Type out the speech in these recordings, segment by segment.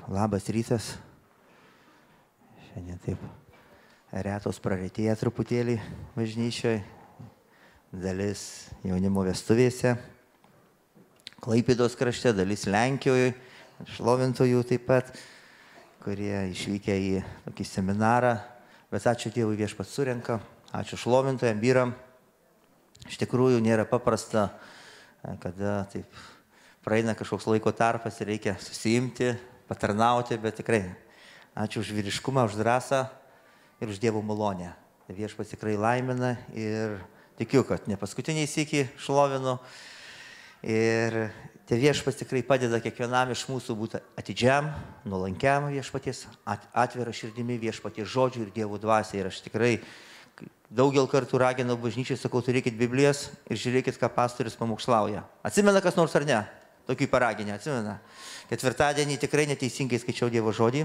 Labas rytas. Šiandien taip retos praretėję truputėlį bažnyčioje. Dalis jaunimo vestuvėse. Klaipėdos krašte, dalis Lenkijoje, šlovintojų taip pat, kurie išvykę į tokį seminarą. Bet ačiū Dievui, Viešpats surenka. Ačiū šlovintojam, vyram. Iš tikrųjų nėra paprasta, kada taip praeina kažkoks laiko tarpas ir reikia susiimti, patarnauti, bet tikrai ačiū už vyriškumą, už drąsą ir už Dievo malonę. Viešpats tikrai laimina ir tikiu, kad ne paskutiniai sykį šlovinu. Ir tie Viešpats tikrai padeda kiekvienam iš mūsų būti atidžiam, nuolankiam Viešpaties, atvira širdimi Viešpaties žodžių ir Dievo dvasiai. Ir aš tikrai daugel kartų raginau bažnyčiai, sakau, turėkit Biblijas ir žiūrėkit, ką pastorius pamokslauja. Atsimena kas nors ar ne? Tokį paraginę, atsimena. Ketvirtadienį tikrai neteisingai skaičiau Dievo žodį.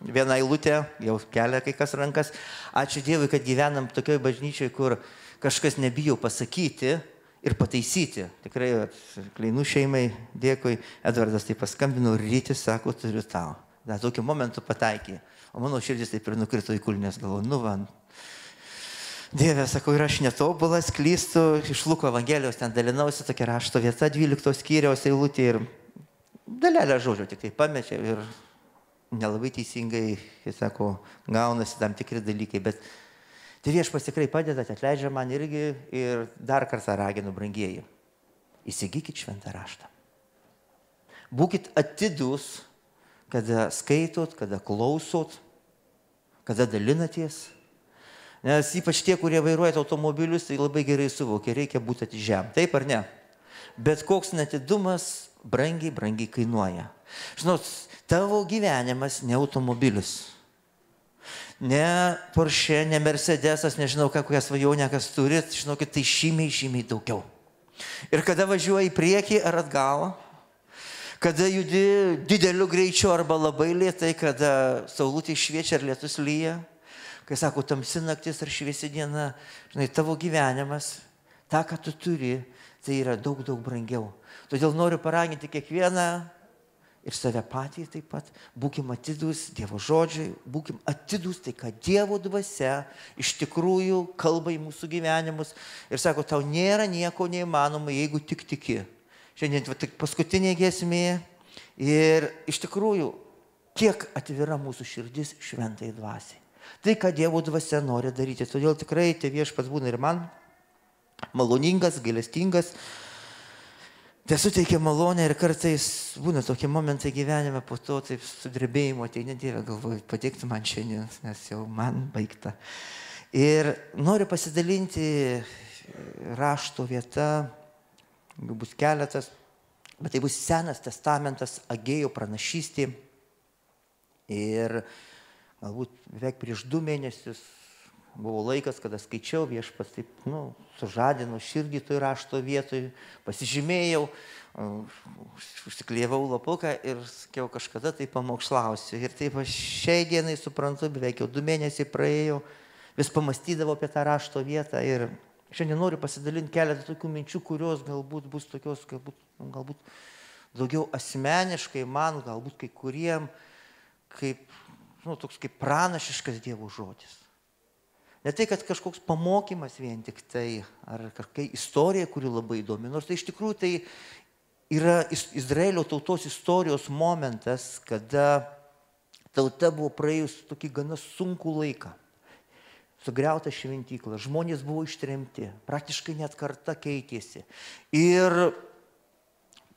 Vieną eilutę, jau kelia kai kas rankas. Ačiū Dievui, kad gyvenam tokioje bažnyčioje, kur kažkas nebijo pasakyti ir pataisyti. Tikrai, Kleinų šeimai, dėkui. Edvardas tai paskambino, rytis, sako, turiu tau. Dar tokiu momentu pataikė. O mano širdis taip ir nukrito į kulnes, galvoju, nu van. Dieve, sakau, ir aš netobulas, klystu, iš Luko Evangelijos ten dalinausi, tokia rašto vieta, 12 skyriaus eilutė ir dalelę žodžio tik tai pamečiau ir nelabai teisingai, jis sako, gaunasi tam tikri dalykai, bet tai Viešpats tikrai padeda, atleidžia man irgi ir dar kartą raginu, brangieji, įsigykit šventą raštą. Būkit atidus, kada skaitot, kada klausot, kada dalinatės. Nes ypač tie, kurie vairuoja automobilius, tai labai gerai suvokia, reikia būti atidžiam. Taip ar ne? Bet koks netidumas brangiai kainuoja. Žinot, tavo gyvenimas ne automobilis. Ne Porsche, ne Mercedesas, nežinau, kokią svajonę kas turit, žinokit, tai žymiai daugiau. Ir kada važiuoji į priekį ar atgal, kada judi dideliu greičiu arba labai lėtai, kada saulutė šviečia ar lietus lyja, kai sako, tamsi naktis ar šviesi diena, žinai, tavo gyvenimas, tą, ką tu turi, tai yra daug brangiau. Todėl noriu paraginti kiekvieną ir save patį taip pat, būkim atidus Dievo žodžiai, būkim atidus tai, ką Dievo dvasia iš tikrųjų kalba į mūsų gyvenimus ir sako, tau nėra nieko neįmanoma, jeigu tik tiki. Šiandien tik paskutinė giesmė ir iš tikrųjų, kiek atvira mūsų širdis šventai dvasiai. Tai, ką Dievo dvasia nori daryti. Todėl tikrai tai Viešpats būna ir man maloningas, gailestingas. Tai suteikia malonę ir kartais būna tokie momentai gyvenime, po to taip sudrebėjimo ateina, Dieve, galvoju, padėkti man šiandien, nes jau man baigta. Ir noriu pasidalinti rašto vieta, bus keletas, bet tai bus Senas testamentas, Agėjo pranašystė. Ir galbūt beveik prieš 2 mėnesius buvo laikas, kada skaičiau, Viešpats taip, sužadino širdį toj rašto vietoj, pasižymėjau, užsiklijavau lapuką ir sakiau, kažkada tai pamokslausiu. Ir taip aš šiai dienai suprantu, beveik jau 2 mėnesiai praėjo, vis pamastydavau apie tą rašto vietą ir šiandien noriu pasidalinti keletą tokių minčių, kurios galbūt bus tokios, galbūt daugiau asmeniškai man, galbūt kai kuriem, toks kaip pranašiškas Dievo žodis. Ne tai, kad kažkoks pamokymas vien tik tai, ar kažkokia istorija, kuri labai įdomi, nors tai iš tikrųjų tai yra Izraelio tautos istorijos momentas, kada tauta buvo praėjus tokį gana sunkų laiką. Sugriauta šventykla, žmonės buvo ištremti, praktiškai net karta keitėsi. Ir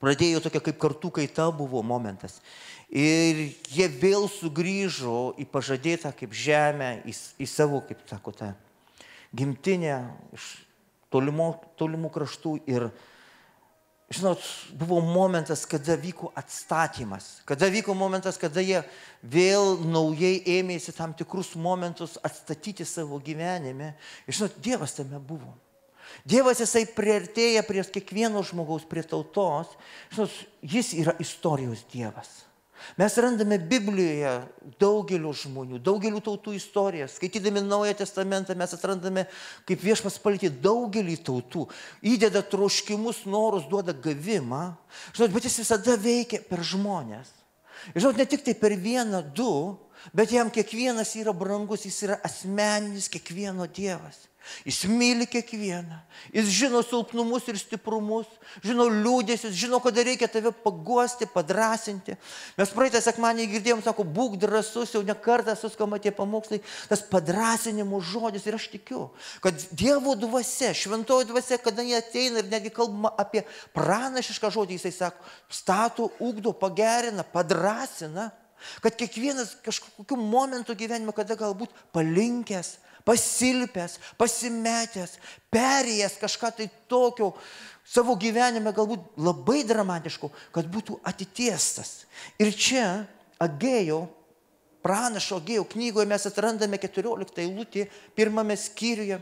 pradėjo tokia kaip kartų kaita buvo momentas. Ir jie vėl sugrįžo į pažadėtą kaip žemę, į savo, kaip sako, tą gimtinę iš tolimų kraštų. Ir, žinot, buvo momentas, kada vyko atstatymas. Kada vyko momentas, kada jie vėl naujai ėmėsi tam tikrus momentus atstatyti savo gyvenime. Ir, žinot, Dievas tame buvo. Dievas jisai priartėja prie kiekvieno žmogaus, prie tautos. Žinot, jis yra istorijos Dievas. Mes randame Biblijoje daugelių žmonių, daugelių tautų istorijas. Skaitydami Naują testamentą mes atrandame, kaip Viešpats palietė daugelį tautų. Įdeda troškimus, norus, duoda gavimą. Žinot, bet jis visada veikia per žmonės. Žinot, ne tik tai per vieną, du, bet jam kiekvienas yra brangus, jis yra asmeninis kiekvieno Dievas. Jis myli kiekvieną, jis žino silpnumus ir stiprumus, žino liūdėsius, žino, kada reikia tave paguosti, padrasinti. Mes praeitą sekmadienį girdėjom, sako, būk drąsus, jau ne kartą suskamba tie pamokslai, tas padrasinimo žodis ir aš tikiu, kad Dievo dvasia, šventoji dvasia, kada jie ateina ir netgi kalbama apie pranašišką žodį, jisai sako, stato, ugdo, pagerina, padrasina, kad kiekvienas kažkokiu momentu gyvenime, kada galbūt palinkęs, pasilpęs, pasimetęs, perėjęs kažką tai tokio savo gyvenime galbūt labai dramatiško, kad būtų atitiestas. Ir čia Agėjo, pranašo Agėjo knygoje mes atrandame 14 eilutė, 1 skyriuje.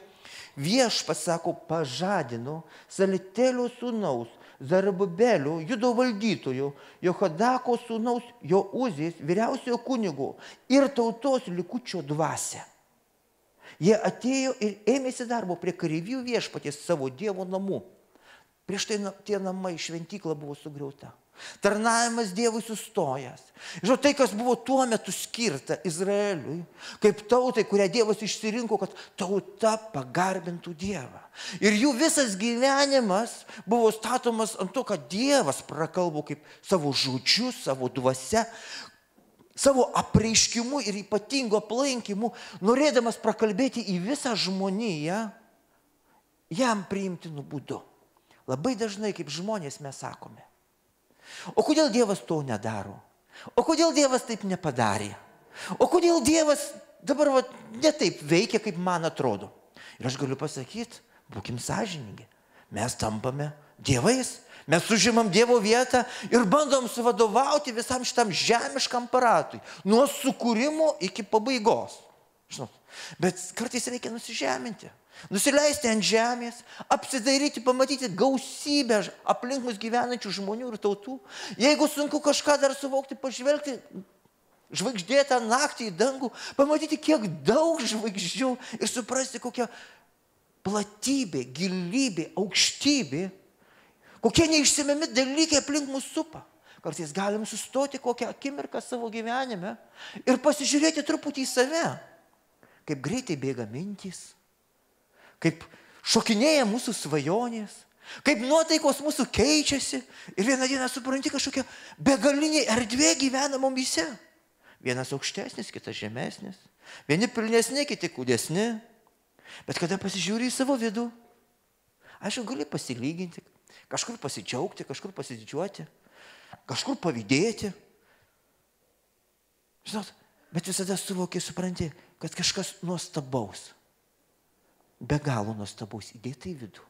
Viešpats, sako, pažadino Salitelio sūnaus, Zarubabelio, Judo valdytojo, Jochadako sūnaus, Jouzės, vyriausiojo kunigo ir tautos likučio dvasią. Jie atėjo ir ėmėsi darbo prie kareivijų viešpaties savo Dievo namų. Prieš tai tie namai, šventykla buvo sugriauta. Tarnavimas Dievui sustojęs. Žinot, tai, kas buvo tuo metu skirta Izraeliui, kaip tautai, kurią Dievas išsirinko, kad tauta pagarbintų Dievą. Ir jų visas gyvenimas buvo statomas ant to, kad Dievas prakalbo kaip savo žodžiu, savo dvasia, savo apreiškimu ir ypatingu aplankimu, norėdamas prakalbėti į visą žmoniją, jam priimtinu būdu. Labai dažnai, kaip žmonės, mes sakome, o kodėl Dievas to nedaro? O kodėl Dievas taip nepadarė? O kodėl Dievas dabar ne taip veikia, kaip man atrodo? Ir aš galiu pasakyti, būkim sąžiningi, mes tampame dievais. Mes užimam Dievo vietą ir bandom suvadovauti visam šitam žemiškam aparatui. Nuo sukūrimo iki pabaigos. Žinot, bet kartais reikia nusižeminti. Nusileisti ant žemės, apsidairyti, pamatyti gausybę aplink mus gyvenančių žmonių ir tautų. Jeigu sunku kažką dar suvokti, pažvelgti žvaigždėtą naktį į dangų, pamatyti, kiek daug žvaigždžių ir suprasti, kokia platybė, gilybė, aukštybė, kokie neišsemiami dalykai aplink mūsų supa. Kartais galim sustoti kokią akimirką savo gyvenime ir pasižiūrėti truputį į save. Kaip greitai bėga mintys, kaip šokinėja mūsų svajonės, kaip nuotaikos mūsų keičiasi ir vieną dieną supranti kažkokia begalinė erdvė gyvena mumyse. Vienas aukštesnis, kitas žemesnis, vieni pilnesni, kiti kūdesni. Bet kada pasižiūri į savo vidų, aišku, gali pasilyginti, kažkur pasidžiaugti, kažkur pasididžiuoti, kažkur pavydėti. Žinot, bet visada suvoki, supranti, kad kažkas nuostabaus, be galo nuostabaus įdėta į vidų.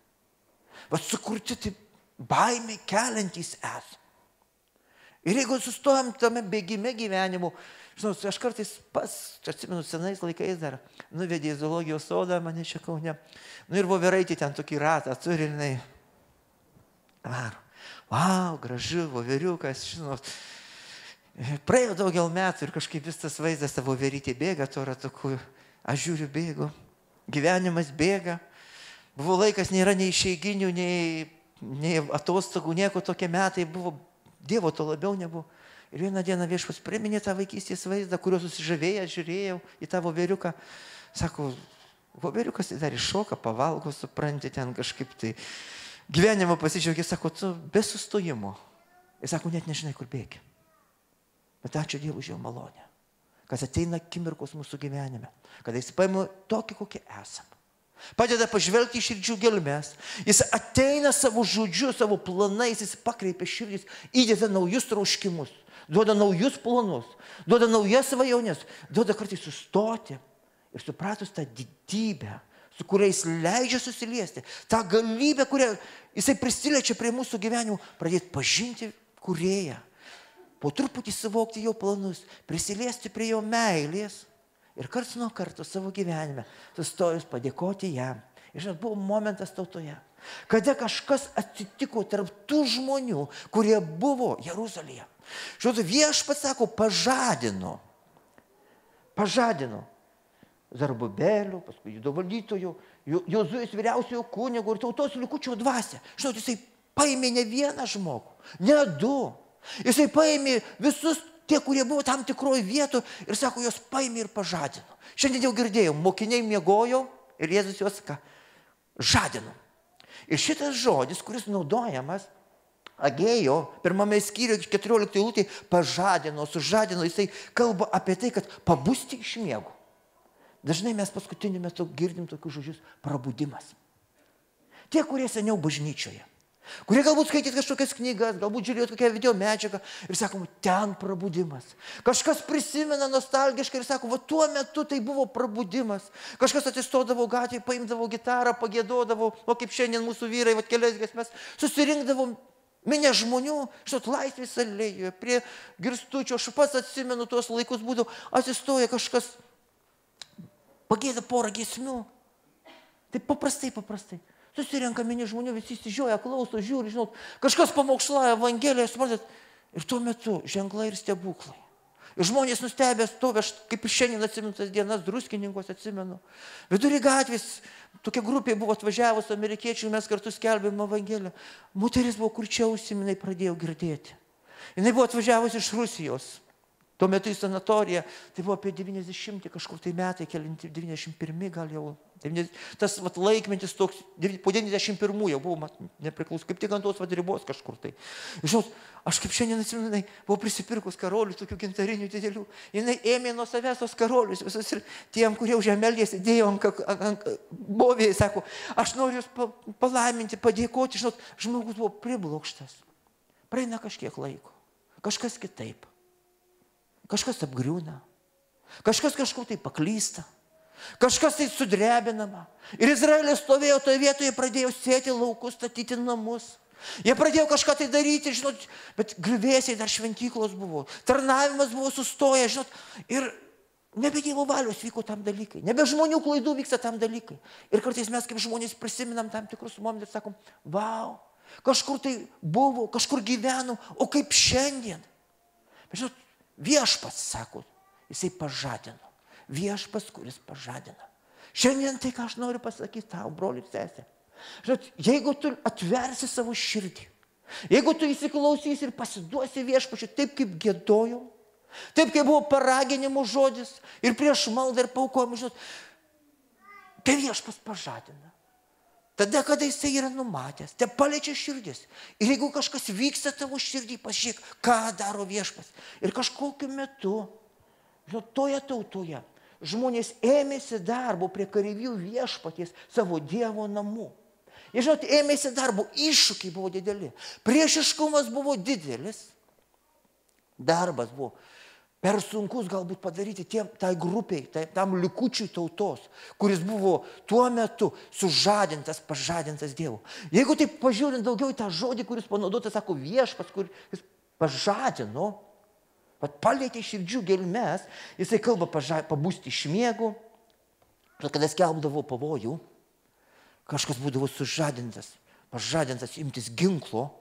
Vat sukurti taip baimė keliantys esą. Ir jeigu sustojam tame bėgime gyvenimu, žinot, aš kartais čia atsimenu senais laikais dar, nuvedė į zoologijos sodą, mane čia Kaune, ir voveraitė ten tokį ratą turi, ir jinai varo. Vau, gražu, voveriukas, žinot. Praėjo daugel metų ir kažkaip vis tas vaizdas, ta voverytė bėga, to ratuku, aš žiūriu, bėgu, gyvenimas bėga. Buvo laikas, nėra nei išeiginių, nei atostogų, nieko tokie metai buvo. Dievo to labiau nebuvo. Ir vieną dieną Viešpats priminė tą vaikystės vaizdą, kurio susižavėjęs žiūrėjau į tą voveriuką. Sako, voveriukas dar iššoka, pavalgo, supranti, ten kažkaip tai gyvenimo pasidžiaugia, sako, tu be sustojimo. Ir sako, net nežinai, kur bėgi. Bet ačiū Dievui už jo malonę, kad ateina akimirkos mūsų gyvenime, kada jis paima tokį, kokį esam. Padeda pažvelgti į širdžių gelmes. Jis ateina savo žodžiu, savo planais, jis pakreipia širdis, įdeda naujus troškimus, duoda naujus planus, duoda naujas svajonės, duoda kartais sustoti ir supratus tą didybę, su kuria jis leidžia susiliesti, tą galybę, kurią jisai prisiliečia prie mūsų gyvenimų, pradėti pažinti kūrėją, po truputį suvokti jo planus, prisiliesti prie jo meilės. Ir karts nuo karto savo gyvenime sustojus padėkoti jam. Ir žinot, buvo momentas tautoje, kada kažkas atsitiko tarp tų žmonių, kurie buvo Jeruzalėje. Žinot, Viešpats, sako, pažadino Zarubabelio, paskui Judo valdytojo, Jozuės vyriausiojo kunigo ir tautos likučio dvasią. Žinot, jisai paėmė ne vieną žmogų, ne du. Jisai paėmė visus tie, kurie buvo tam tikroje vietoje ir sako, jos paėmė ir pažadino. Šiandien jau girdėjau, mokiniai miegojo ir Jėzus juos žadino. Ir šitas žodis, kuris naudojamas Agėjo, pirmame skyriuje 14 eilutėje, pažadino, sužadino, jisai kalba apie tai, kad pabusti iš miego. Dažnai mes paskutiniu metu girdim tokius žodžius prabudimas. Tie, kurie seniau bažnyčioje, kurie galbūt skaitėt kažkokias knygas, galbūt žiūrėjot kokią video medžiagą ir sakom, ten prabudimas. Kažkas prisimena nostalgiškai ir sako, va tuo metu tai buvo prabudimas. Kažkas atsistodavo gatvėje, paimdavo gitarą, pagėdodavo, o kaip šiandien mūsų vyrai, va kelias giesmes, susirinkdavom minė žmonių, žinot, Laisvės alėjoje, prie Girstučio, aš pats atsimenu tuos laikus būdų, atsistoja kažkas, pagėda porą giesmių. Tai paprastai. Susirenka minė žmonių, visi įsižioja, klauso, žiūri, žinot, kažkas pamokslauja Evangeliją, suprantat, ir tuo metu ženklai ir stebuklai. Ir žmonės nustebę stovi, aš kaip ir šiandien atsimenu tas dienas, Druskininkuose atsimenu. Vidury gatvės tokia grupė buvo atvažiavus amerikiečių, mes kartu skelbėm Evangeliją. Moteris buvo kurčiausi, jinai pradėjo girdėti. Jinai buvo atvažiavus iš Rusijos. Tuo metu į sanatoriją, tai buvo apie 90 kažkur tai metai, 91 gal jau. Tas laikmetis toks, po 91 jau buvo nepriklauso, kaip tik ant tos ribos kažkur tai. Žinot, aš kaip šiandien atsimenu, jinai buvo prisipirkus karolių, tokių gintarinių didelių. Jinai ėmė nuo savęs tos karolius, visus ir tiem, kurie už emelės dėjo ant bovėje, sako, aš noriu jūs palaiminti, padėkoti. Žinot, žmogus buvo priblokštas. Praeina kažkiek laiko, kažkas kitaip. Kažkas apgriūna, kažkas kažkur tai paklysta, kažkas tai sudrebinama. Ir Izraelis stovėjo toje vietoje, pradėjo sėti laukus, statyti namus. Jie pradėjo kažką tai daryti, žinot, bet griuvėsiai dar šventyklos buvo. Tarnavimas buvo sustoję, žinot, ir nebe Dievo valios vyko tam dalykai, nebe žmonių klaidų vyksta tam dalykai. Ir kartais mes kaip žmonės prisiminam tam tikrus momentus ir sakom, vau, kažkur tai buvo, kažkur gyvenom, o kaip šiandien. Bet žinot, Viešpats, sako, jisai pažadino. Viešpats, kuris pažadina. Šiandien tai, ką aš noriu pasakyti tau, broli ir sesė. Žinot, jeigu tu atversi savo širdį, jeigu tu įsiklausysi ir pasiduosi Viešpačiui taip, kaip giedojau, taip, kaip buvo paraginimų žodis ir prieš maldą ir paukojimą, žinot, tai Viešpats pažadina. Tada, kada jisai yra numatęs, te paliečia širdis. Ir jeigu kažkas vyksta tavo širdį, pasižiūrėk, ką daro Viešpats. Ir kažkokiu metu, žinot, toje tautoje, žmonės ėmėsi darbo prie kareivijų Viešpaties savo Dievo namų. Jie, žinot, ėmėsi darbo, iššūkiai buvo dideli. Priešiškumas buvo didelis. Darbas buvo per sunkus galbūt padaryti tai grupiai, tam likučiui tautos, kuris buvo tuo metu sužadintas, pažadintas Dievo. Jeigu taip pažiūrint daugiau į tą žodį, kuris panaudotas, sako Viešpats, kuris pažadino, palietė širdžių gelmes, jisai kalba pabusti iš miego, kada skelbdavo pavojų, kažkas būdavo sužadintas, pažadintas imtis ginklo,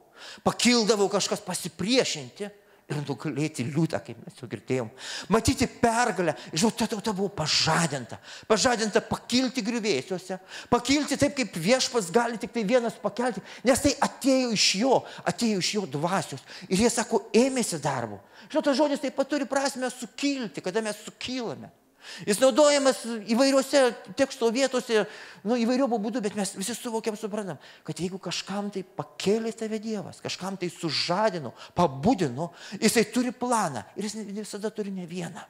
pakildavo kažkas pasipriešinti, ir nugalėti liūtą, kaip mes jau girdėjom. Matyti pergalę. Žinau, ta tauta buvo pažadinta. Pažadinta pakilti griuvėsiuose. Pakilti taip, kaip Viešpats gali tik tai vienas pakelti. Nes tai atėjo iš jo dvasios. Ir jie sako, ėmėsi darbo. Žinau, tas žodis taip pat turi prasmę sukilti, kada mes sukylame. Jis naudojamas įvairiuose teksto vietose, įvairių būdų, bet mes visi suvokiam, suprantam, kad jeigu kažkam tai pakėlė tave Dievas, kažkam tai sužadino, pabudino, jisai turi planą ir jis visada turi ne vieną.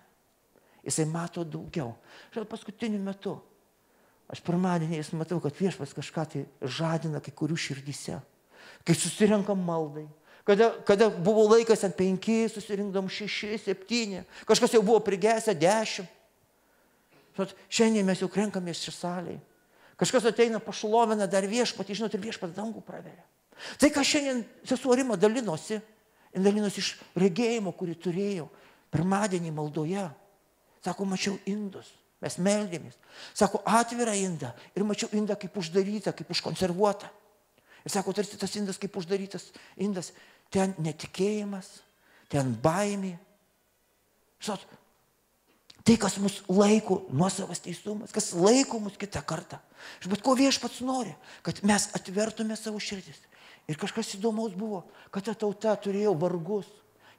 Jisai mato daugiau. Žinau, paskutiniu metu, aš pirmadieniais matau, kad Viešpats kažką tai žadina kai kurių širdyse, kai susirenkam maldai. Kada buvo laikas ant 5, susirinkdom 6, 7, kažkas jau buvo prigesę 10. Šiandien mes jau renkamės šį salėje. Kažkas ateina, pašlovina dar Viešpatį, žinot, ir Viešpats dangų praveria. Tai, ką šiandien sesuo Rima dalinosi iš regėjimo, kurį turėjau pirmadienį maldoje. Sako, mačiau indus, mes meldėmės. Sako, atvirą indą ir mačiau indą kaip uždarytą, kaip užkonservuotą. Ir sako, tarsi tas indas kaip uždarytas indas, ten netikėjimas, ten baimė. Žinot, tai, kas mus laiko nuosavas teisumas, kas laiko mus kitą kartą. Bet ko Viešpats nori, kad mes atvertume savo širdis. Ir kažkas įdomaus buvo, kad ta tauta turėjo vargus.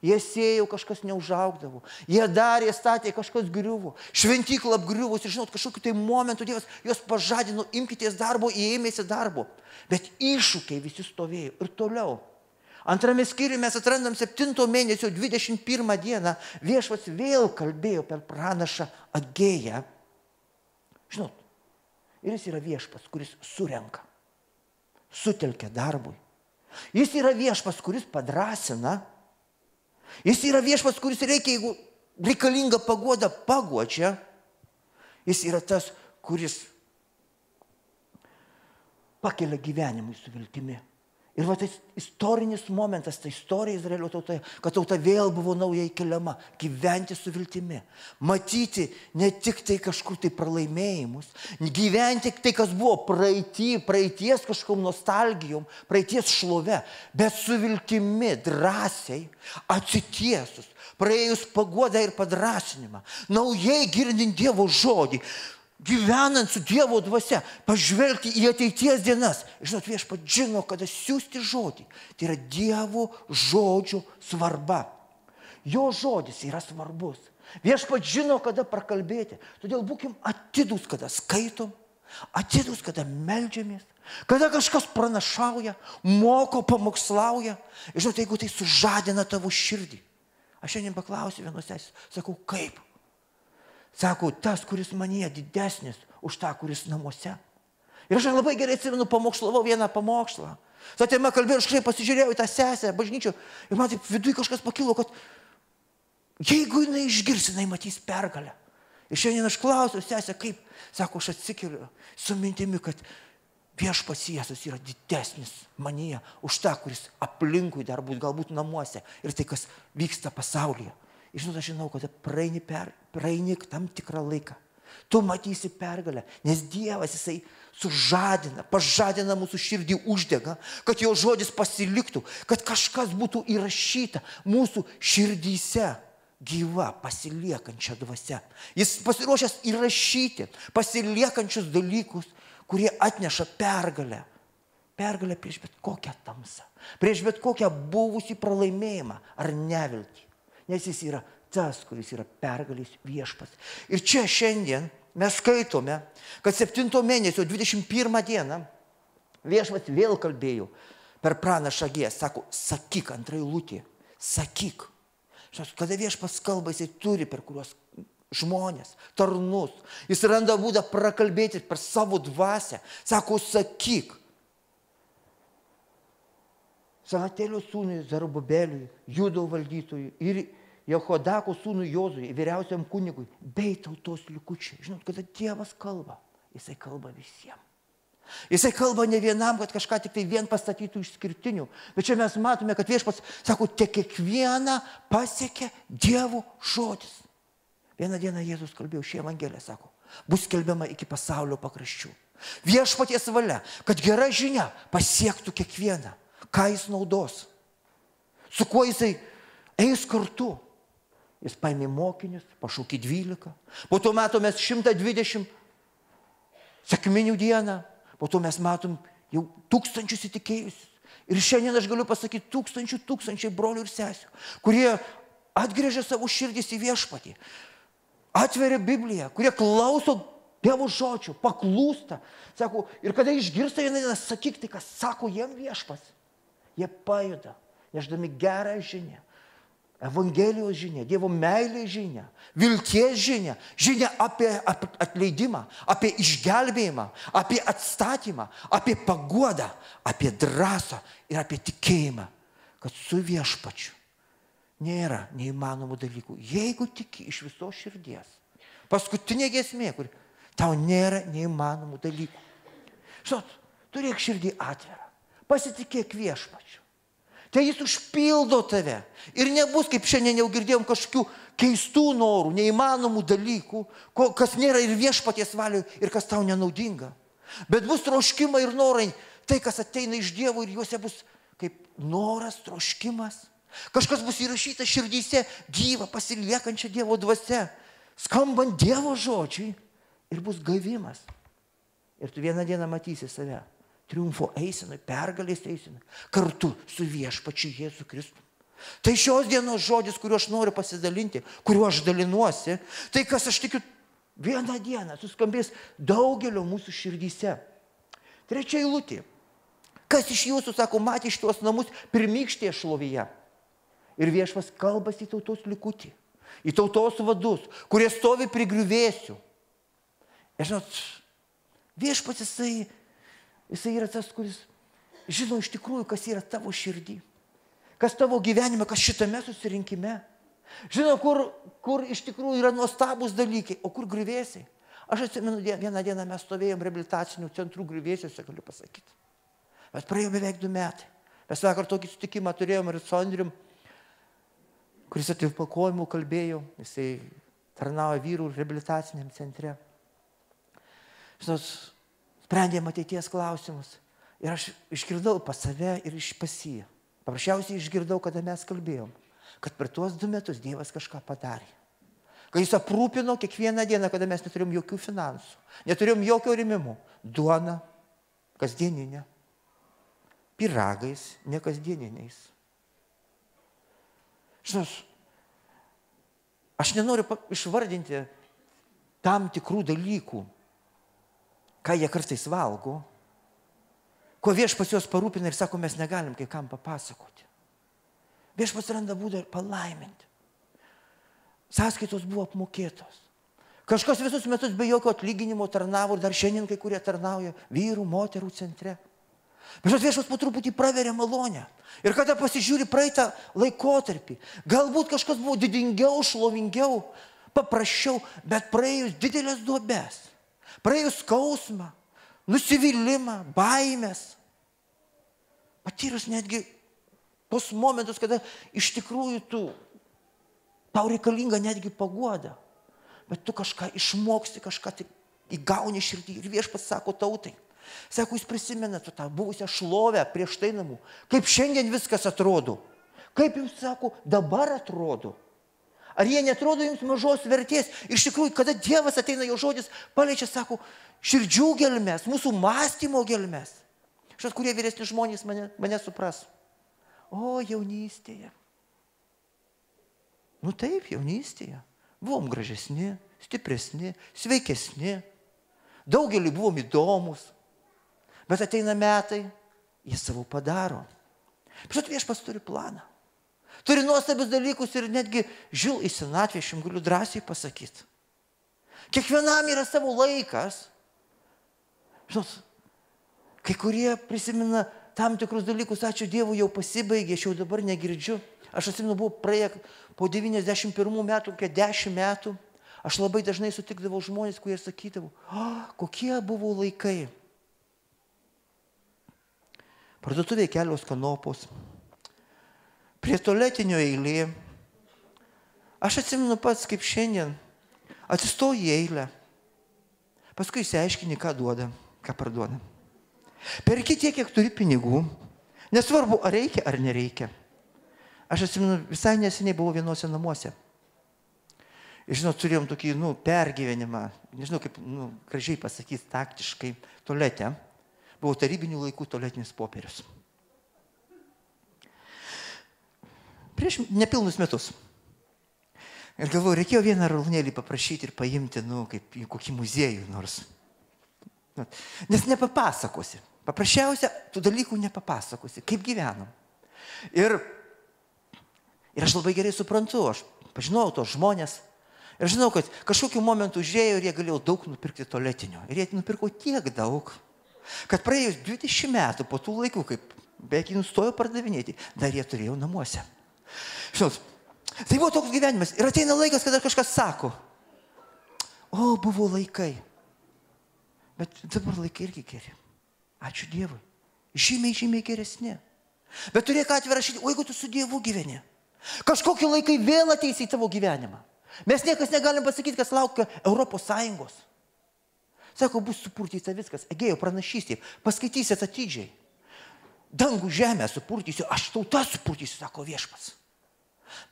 Jie sėjo, kažkas neužaugdavo. Jie darė, statė, kažkas griuvo. Šventykla apgriuvus ir žinot, kažkokiu tai momentu Dievas juos pažadino, imkitės darbo, ėmėsi darbo. Bet iššūkiai visi stovėjo ir toliau. Antrame skyriuje mes atrandam 7 mėnesio 21 dieną. Viešpats vėl kalbėjo per pranašą Agėją. Žinot, ir jis yra viešpats, kuris surenka, sutelkia darbui. Jis yra viešpats, kuris padrąsina. Jis yra viešpats, kuris reikia, jeigu reikalinga paguoda, paguodžia. Jis yra tas, kuris pakelia gyvenimui su viltimi. Ir va tas istorinis momentas, ta istorija Izraelio tautoje, kad tauta vėl buvo naujai keliama, gyventi su viltimi. Matyti ne tik tai kažkur tai pralaimėjimus, gyventi tai, kas buvo praeities kažkom nostalgijom, praeities šlove, bet su viltimi, drąsiai, atsitiesus, praėjus paguodą ir padrąsinimą, naujai girdint Dievo žodį, gyvenant su Dievo dvasia, pažvelgti į ateities dienas. Žinot, viešpats žino, kada siųsti žodį. Tai yra Dievo žodžio svarba. Jo žodis yra svarbus. Viešpats žino, kada prakalbėti. Todėl būkim atidūs, kada skaitom, atidūs, kada meldžiamės, kada kažkas pranašauja, moko, pamokslauja. Žinot, jeigu tai sužadina tavo širdį. Aš šiandien paklausiu vienos sesės, sakau, kaip? Sako, tas, kuris manyje didesnis už tą, kuris namuose. Ir aš labai gerai atsimenu, pamokslavau vieną pamokslą. Satėme kalbėjau, aš kažkaip pasižiūrėjau į tą sesę bažnyčią ir man taip viduje kažkas pakilo, kad jeigu jinai išgirs, jinai matys pergalę. Ir šiandien aš klausiu sesę, kaip, sako, aš atsikeliu su mintimi, kad viešpats Jėzus yra didesnis manyje už tą, kuris aplinkui dar būt, galbūt namuose ir tai, kas vyksta pasaulyje. Ir žinot, aš žinau, kad praeini tam tikrą laiką. Tu matysi pergalę, nes Dievas jisai sužadina, pažadina mūsų širdį, uždega, kad jo žodis pasiliktų, kad kažkas būtų įrašyta mūsų širdyse gyva, pasiliekančia dvasia. Jis pasiruošęs įrašyti pasiliekančius dalykus, kurie atneša pergalę. Pergalę prieš bet kokią tamsą, prieš bet kokią buvusį pralaimėjimą ar neviltį. Nes jis yra tas, kuris yra pergalės viešpats. Ir čia šiandien mes skaitome, kad 7 mėnesio 21 dieną viešpats vėl kalbėjo per pranašą Agėją. Sako, sakyk, antra eilutė, sakyk. Žinot, kada viešpats kalba, jisai turi per kuriuos žmonės, tarnus. Jis randa būdą prakalbėti per savo dvasią. Sako, sakyk. Salatelio sūnui Zarubabeliui, Judo valdytojui ir Jehodako sūnui Jozui, vyriausiam kunigui, bei tautos likučiai. Žinot, kada Dievas kalba, jisai kalba visiems. Jisai kalba ne vienam, kad kažką tik tai vien pastatytų išskirtinių. Bet čia mes matome, kad viešpats sako, te kiekvieną pasiekia Dievo žodis. Vieną dieną Jėzus kalbėjo šią evangeliją, sako, bus skelbiama iki pasaulio pakraščių. Viešpaties valia, kad gera žinia pasiektų kiekvieną. Ką jis naudos? Su kuo jisai eis kartu? Jis paėmė mokinius, pašaukė 12. Po to metu mes 120 sekminių dieną. Po to mes matom jau tūkstančius įtikėjusius. Ir šiandien aš galiu pasakyti tūkstančiai brolių ir sesių, kurie atgrėžia savo širdis į viešpatį, atveria Bibliją, kurie klauso Dievo žodžio, paklūsta. Sako, ir kada išgirsta vieną dieną, sakyk tai, kas sako jiem viešpats. Jie pajuda, neždami gerą žinią, Evangelijos žinią, Dievo meilės žinią, vilties žinią, žinią apie atleidimą, apie išgelbėjimą, apie atstatymą, apie paguodą, apie drąsą ir apie tikėjimą, kad su viešpačiu nėra neįmanomų dalykų. Jeigu tiki iš visos širdies, paskutinė giesmė, kur tau nėra neįmanomų dalykų. Žinot, turėk širdį atvirą, pasitikėk viešpačiu. Tai jis užpildo tave. Ir nebus, kaip šiandien jau girdėjom, kažkokių keistų norų, neįmanomų dalykų, kas nėra ir viešpaties valioje ir kas tau nenaudinga. Bet bus troškimai ir norai, tai, kas ateina iš Dievo ir juose bus kaip noras, troškimas. Kažkas bus įrašyta širdyse gyva, pasiliekančia Dievo dvasia, skambant Dievo žodžiui ir bus gavimas. Ir tu vieną dieną matysi save. Triumfo eisenai, pergalės eisenai, kartu su viešpačiu Jėzu Kristu. Tai šios dienos žodis, kuriuo aš noriu pasidalinti, kuriuo aš dalinuosi, tai kas aš tikiu vieną dieną suskambės daugelio mūsų širdyse. Trečia eilutė. Kas iš jūsų, sako, matė šitos namus pirmykštėje šlovyje? Ir Viešpats kalbasi į tautos likutį, į tautos vadus, kurie stovi prie griuvėsių. Ir žinot, Viešpats jisai yra tas, kuris žino iš tikrųjų, kas yra tavo širdį, kas tavo gyvenime, kas šitame susirinkime. Žino, kur iš tikrųjų yra nuostabūs dalykai, o kur griuvėsiai. Aš atsimenu, vieną dieną mes stovėjom reabilitacinių centrų griuvėsiuose, galiu pasakyti. Bet praėjo beveik 2 metai. Mes vakar tokį sutikimą turėjom ir su Andrium, kuris apie pakojimų kalbėjo. Jisai tarnauja vyrų reabilitaciniam centre. Žinot, sprendėm ateities klausimus. Ir aš išgirdau pas save ir pas jį. Paprasčiausiai išgirdau, kada mes kalbėjom, kad per tuos 2 metus Dievas kažką padarė. Kad jis aprūpino kiekvieną dieną, kada mes neturėjom jokių finansų, neturėjom jokio rėmimo. Duona kasdieninė, pyragais, nekasdieniniais. Žinot, aš nenoriu išvardinti tam tikrų dalykų, ką jie kartais valgo, ko Viešpats juos parūpina ir sako, mes negalim kai kam papasakoti. Viešpats randa būdą palaiminti. Sąskaitos buvo apmokėtos. Kažkas visus metus be jokio atlyginimo tarnavo ir dar šiandien kai kurie tarnauja vyrų, moterų centre. Bet Viešpats po truputį praveria malonę. Ir kada pasižiūri praeitą laikotarpį, galbūt kažkas buvo didingiau, šlovingiau, paprasčiau, bet praėjus didelės duobes, praėjus skausmą, nusivylimą, baimės, patyrus netgi tos momentus, kada iš tikrųjų tau reikalinga netgi paguoda, bet tu kažką išmoksti, kažką tai įgauni širdį. Ir Viešpats sako tautai, sako, jūs prisimenate tą buvusią šlovę prieš tai namų, kaip šiandien viskas atrodo, kaip jums, sako, dabar atrodo. Ar jie netrodo jums mažos vertės? Ir iš tikrųjų, kada Dievas ateina, jo žodis paliečia, sako, širdžių gelmes, mūsų mąstymo gelmes. Šios, kurie vyresni žmonės mane supras. O, jaunystėje. Nu taip, jaunystėje. Buvom gražesni, stipresni, sveikesni. Daugelį buvom įdomus. Bet ateina metai, jie savo padaro. Bet Viešpats turi planą. Turi nuostabius dalykus ir netgi žil į senatvę, aš jums galiu drąsiai pasakyti. Kiekvienam yra savo laikas. Žinot, kai kurie prisimena tam tikrus dalykus, ačiū Dievui, jau pasibaigė, aš jau dabar negirdžiu. Aš atsimenu, buvau praėję po 91 metų, kokie 10 metų. Aš labai dažnai sutikdavau žmonės, kurie sakydavo, kokie buvo laikai. Parduotuvėje kelios kanopos. Prie tualetinio eilė. Aš atsimenu pats, kaip šiandien. Atsistoji į eilę. Paskui išsiaiškini, ką duoda, ką parduoda. Perki tiek, kiek turi pinigų. Nesvarbu, ar reikia, ar nereikia. Aš atsimenu, visai neseniai buvau vienuose namuose. Ir žinot, turėjom tokį, pergyvenimą, nežinau, kaip, gražiai pasakys, taktiškai, tualete. Buvo tarybinių laikų tualetinis popierius. Prieš nepilnus metus. Ir galvoju, reikėjo vieną rulonėlį paprašyti ir paimti, kaip į kokį muziejų nors. Nes nepapasakosi. Paprasčiausia, tų dalykų nepapasakosi, kaip gyvenom. Ir aš labai gerai suprantu, aš pažinojau tos žmonės. Ir žinau, kad kažkokiu momentu užėjo ir jie galėjo daug nupirkti tualetinio. Ir jie nupirko tiek daug, kad praėjus 20 metų po tų laikų, kaip beveik nustojo pardavinėti, dar jie turėjo namuose. Žinot, tai buvo toks gyvenimas. Ir ateina laikas, kada kažkas sako, buvo laikai. Bet dabar laikai irgi geri. Ačiū Dievui. Žymiai, žymiai geresni. Bet turėk atvirą širdį, jeigu tu su Dievu gyveni, kažkokie laikai vėl ateis į tavo gyvenimą. Mes niekas negalim pasakyti, kas laukia Europos Sąjungos. Sako, bus supurtyta viskas. Egėjo pranašystė. Paskaitysit atidžiai. Dangų žemę supurtysiu, aš tautą supurtysiu, sako Viešpats.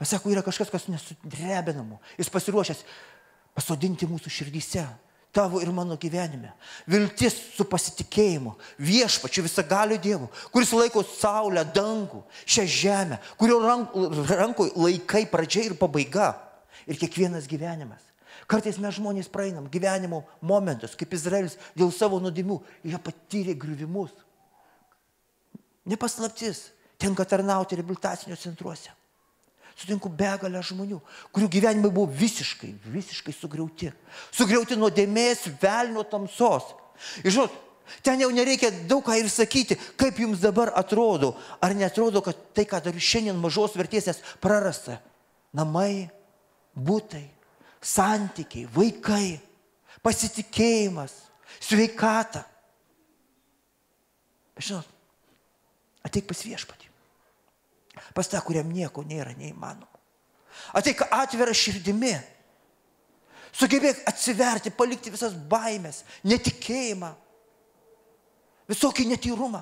Bet sako, yra kažkas, kas nesudrebinamo. Jis pasiruošęs pasodinti mūsų širdyse tavo ir mano gyvenime. Viltis su pasitikėjimu, viešpačiu visagaliu Dievu, kuris laiko saulę, dangų, šią žemę, kurio rankoje laikai pradžia ir pabaiga. Ir kiekvienas gyvenimas. Kartais mes žmonės praeinam gyvenimo momentus, kaip Izraelis dėl savo nuodėmių, jie patyrė griuvimus. Nepaslaptis, tenka tarnauti reabilitaciniuose centruose. Sutinku begalę žmonių, kurių gyvenimai buvo visiškai sugriauti. Sugriauti nuodėmės, velnio tamsos. Ir žinot, ten jau nereikia daug ką ir sakyti, kaip jums dabar atrodo. Ar netrodo, kad tai, ką dar šiandien mažos vertės prarasta. Namai, butai, santykiai, vaikai, pasitikėjimas, sveikata. Bet žinot, ateik pas viešpatį. Pas tą, kuriam nieko nėra neįmanoma. Ateik atvirą širdimi. Sugebėk atsiverti, palikti visas baimės, netikėjimą, visokį netyrumą.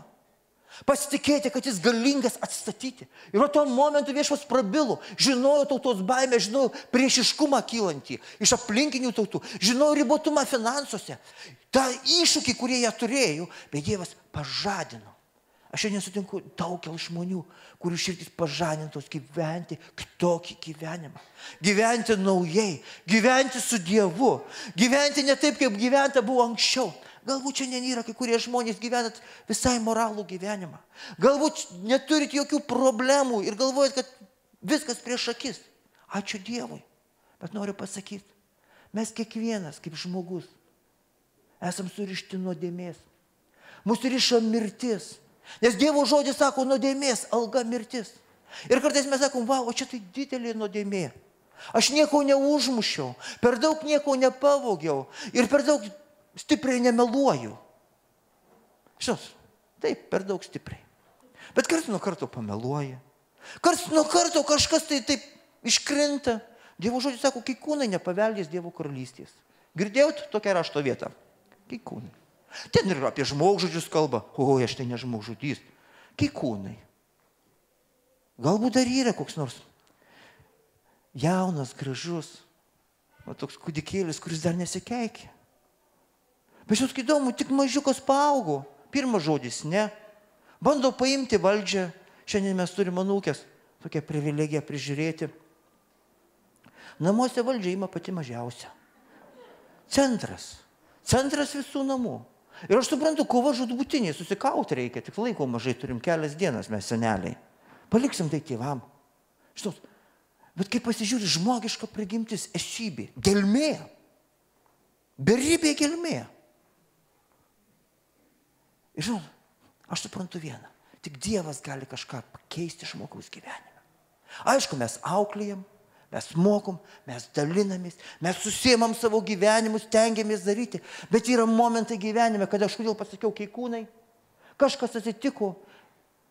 Pasitikėti, kad jis galingas atstatyti. Ir tuo momentu viešpas prabilo. Žinojo tautos baimę, žinojo priešiškumą kylantį iš aplinkinių tautų. Žinojo ribotumą finansuose. Ta iššūkį, kurie jie turėjo, bet Dievas pažadino. Aš šiandien sutinku daugel žmonių, kurių širdys pažadintos gyventi kitokį gyvenimą. Gyventi naujai, gyventi su Dievu, gyventi ne taip, kaip gyventa buvo anksčiau. Galbūt šiandien yra kai kurie žmonės gyvenat visai moralų gyvenimą. Galbūt neturit jokių problemų ir galvojat, kad viskas prieš akis. Ačiū Dievui. Bet noriu pasakyti, mes kiekvienas kaip žmogus esam surišti nuodėmės. Mūsų riša mirtis. Nes Dievo žodis sako, nuodėmės, alga mirtis. Ir kartais mes sakom, o čia tai didelė nuodėmė. Aš nieko neužmušiau, per daug nieko nepavogiau ir per daug stipriai nemeluoju. Žinot, taip, per daug stipriai. Bet karts nuo karto pameluoja. Karts nuo karto kažkas tai taip iškrinta. Dievo žodis sako, kai kūnai nepaveldės Dievo karalystės. Girdėjot tokią rašto vietą? Kai kūnai. Ten ir apie žmogžudžius kalba. Aš tai ne žmogžudys. Kykūnai. Galbūt dar yra koks nors jaunas, gražus, toks kūdikėlis, kuris dar nesikeikia. Bet šis įdomu, tik mažiukas paaugo. Pirmas žodis, ne. Bando paimti valdžią. Šiandien mes turime anūkės tokią privilegiją prižiūrėti. Namuose valdžia ima pati mažiausia. Centras visų namų. Ir aš suprantu, kova žudbūtiniai, susikauti reikia, tik laiko mažai turim, kelias dienas mes seneliai. Paliksim tai tėvam. Štai, bet kai pasižiūri žmogiška prigimtis, esybė, gelmė, beribė gelmė. Ir žinot, aš suprantu vieną, tik Dievas gali kažką pakeisti žmogaus gyvenime. Aišku, mes auklėjam, mes mokom, mes dalinamės, mes susiemam savo gyvenimus, stengiamės daryti. Bet yra momentai gyvenime, kada aš kodėl pasakiau, kai kūnai, kažkas atsitiko.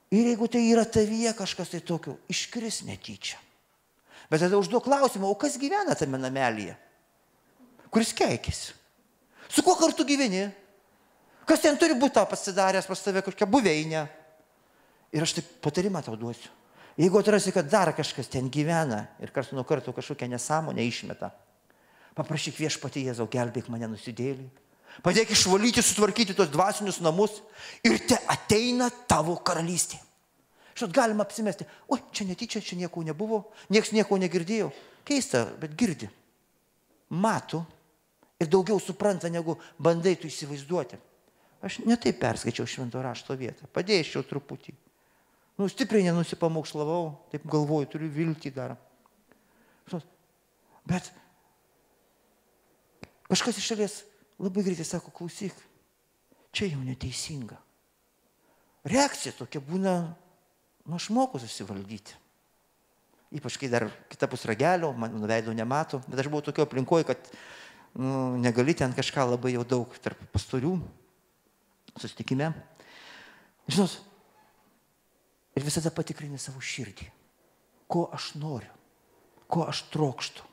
Ir jeigu tai yra tavyje kažkas tai tokio, iškris netyčia. Bet tada užduok klausimą, o kas gyvena tame namelyje? Kuris keikėsi? Su kuo kartu gyveni? Kas ten turi būti pasidaręs pas tave kažkokią buveinę? Ir aš taip patarimą tau duosiu. Jeigu atrasi, kad dar kažkas ten gyvena ir kartu nuo karto kažkokią nesąmonę išmeta, paprašyk viešpatį Jėzau, gelbėk mane nusidėlį. Padėk išvalyti, sutvarkyti tos dvasinius namus ir te ateina tavo karalystė. Žinot, galima apsimesti, čia netyčia, čia nieko nebuvo, nieks nieko negirdėjo. Keista, bet girdi. Mato ir daugiau supranta, negu bandai tu įsivaizduoti. Aš netaip perskaičiau švento rašto vietą, padėčiau truputį. Stipriai nenusipamokšlavau, taip galvoju, turiu viltį dar. Bet kažkas iš šalies labai greitai sako, klausyk, čia jau neteisinga. Reakcija tokia būna, aš moku susivaldyti. Ypač kai dar kitapus ragelio, mano veido nemato, bet aš buvau tokio aplinkoje, kad negali ten kažką labai jau daug tarp pastorių susitikime. Žinot, ir visada patikrini savo širdį. Ko aš noriu, ko aš trokštu,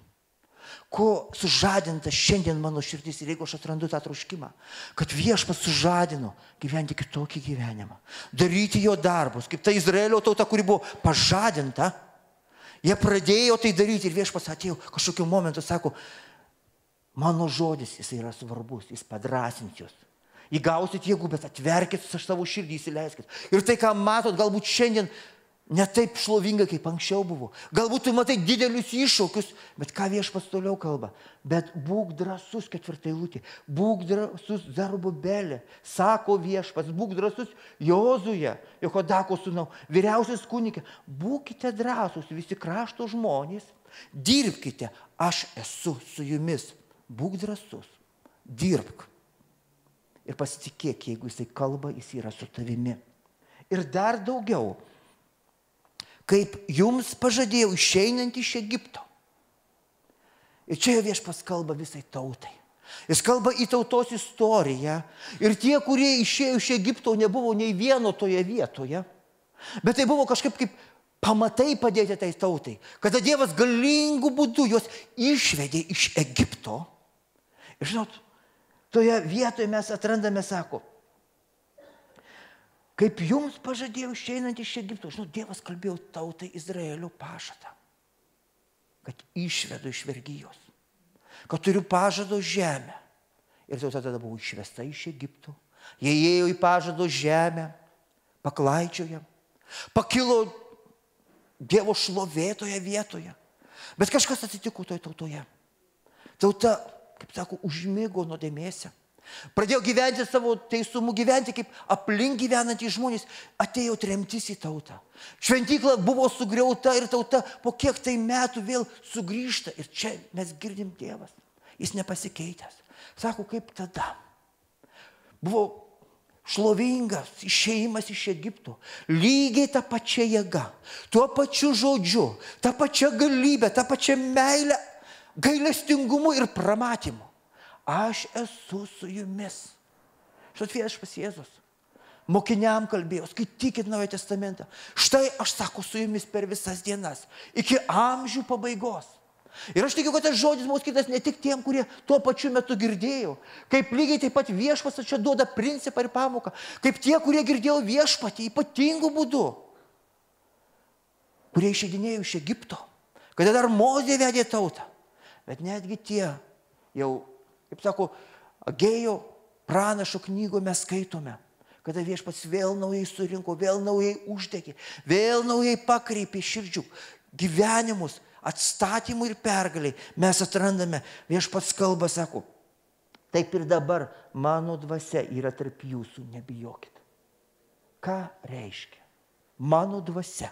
ko sužadinta šiandien mano širdis. Ir jeigu aš atrandu tą troškimą, kad viešpats sužadino gyventi kitokį gyvenimą, daryti jo darbus, kaip ta Izraelio tauta, kuri buvo pažadinta, jie pradėjo tai daryti ir viešpats atėjo kažkokiu momentu, sako, Mano žodis, jis yra svarbus, jis padrąsins jūs. Įgausit jėgų, bet atverkit savo širdį, įsileiskit. Ir tai, ką matot, galbūt šiandien ne taip šlovinga, kaip anksčiau buvo. Galbūt tu matai didelius iššūkius, bet ką Viešpats toliau kalba? Bet būk drąsus, 4 eilutė. Būk drąsus Zarubabelė, sako Viešpats, būk drąsus Jozuje, Jehodako sūnau, vyriausias kunige. Būkite drąsus, visi krašto žmonės, dirbkite, aš esu su jumis. Būk drąsus, dirbk. Ir pasitikėk, jeigu jisai kalba, jis yra su tavimi. Ir dar daugiau, kaip jums pažadėjau išeinant iš Egipto. Ir čia Viešpats kalba visai tautai. Jis kalba į tautos istoriją. Ir tie, kurie išėjo iš Egipto, nebuvo nei vieno toje vietoje. Bet tai buvo kažkaip kaip pamatai padėti tai tautai. Kada Dievas galingų būdų juos išvedė iš Egipto. Ir žinot, toje vietoje mes atrandame, sako, kaip jums pažadėjau išeinant iš Egipto. Žinot, Dievas kalbėjo tautai Izraelio pažadą, kad išvedu iš vergijos, kad turiu pažado žemę. Ir tauta tada buvo išvesta iš Egipto. Jie ėjo į pažado žemę, paklaidžioje, pakilo Dievo šlovė toje vietoje. Bet kažkas atsitiko toje tautoje. Tauta, kaip sako, užmigo nuodėmėse. Pradėjo gyventi savo teisumu, gyventi kaip aplink gyvenantys žmonės. Atėjo tremtis į tautą. Šventykla buvo sugriauta ir tauta po kiek tai metų vėl sugrįžta. Ir čia mes girdim Dievas. Jis nepasikeitęs. Sako, kaip tada. Buvo šlovingas išėjimas iš Egipto. Lygiai tą pačią jėgą, tuo pačiu žodžiu, tą pačią galybę, tą pačią meilę, gailestingumu ir pramatymu. Aš esu su jumis. Štai Viešpats Jėzus mokiniam kalbėjo, skaitykit Naują Testamentą. Štai aš sako su jumis per visas dienas, iki amžių pabaigos. Ir aš tikiu, kad tas žodis buvo skirtas ne tik tiem, kurie tuo pačiu metu girdėjo. Kaip lygiai taip pat Viešpats čia duoda principą ir pamoką. Kaip tie, kurie girdėjo Viešpatį ypatingų būdų. Kurie išeidinėjo iš Egipto. Kada dar Mozė vedė tautą. Bet netgi tie jau, kaip sako, Agėjo pranašo knygoje mes skaitome, kada Viešpats vėl naujai surinko, vėl naujai uždegė, vėl naujai pakreipė širdžių, gyvenimus, atstatymų ir pergaliai. Mes atrandame, Viešpats kalba, sako, taip ir dabar mano dvasia yra tarp jūsų, nebijokit. Ką reiškia? Mano dvasia.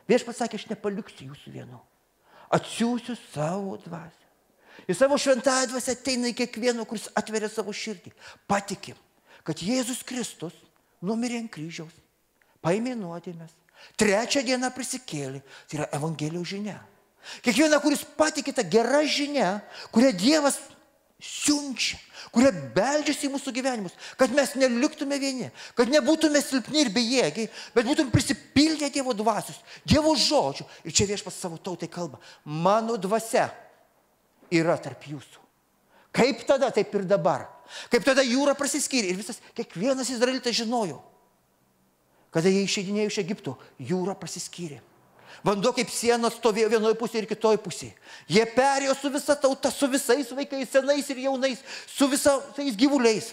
Viešpats sakė, aš nepaliksiu jūsų vienu. Atsiųsiu savo dvasią. Ir savo šventąją dvasią ateina į kiekvieno, kuris atveria savo širdį. Patikim, kad Jėzus Kristus numirė ant kryžiaus, paėmė nuodėmes, 3 dieną prisikėlė. Tai yra Evangelijos žinia. Kiekviena, kuris patikė tą gerą žinią, kurią Dievas siunčia, kurie beldžiasi į mūsų gyvenimus, kad mes neliktume vieni, kad nebūtume silpni ir bejėgiai, bet būtume prisipildę Dievo dvasios, Dievo žodžių. Ir čia Viešpats savo tautai kalba, mano dvasia yra tarp jūsų. Kaip tada, taip ir dabar. Kaip tada jūra prasiskyrė ir kiekvienas izraelitas žinojo, kada jie išeidinėjo iš Egipto, jūra prasiskyrė. Vanduo kaip siena stovėjo vienoje pusėje ir kitoje pusėje. Jie perėjo su visa tauta, su visais vaikais, senais ir jaunais, su visais gyvuliais.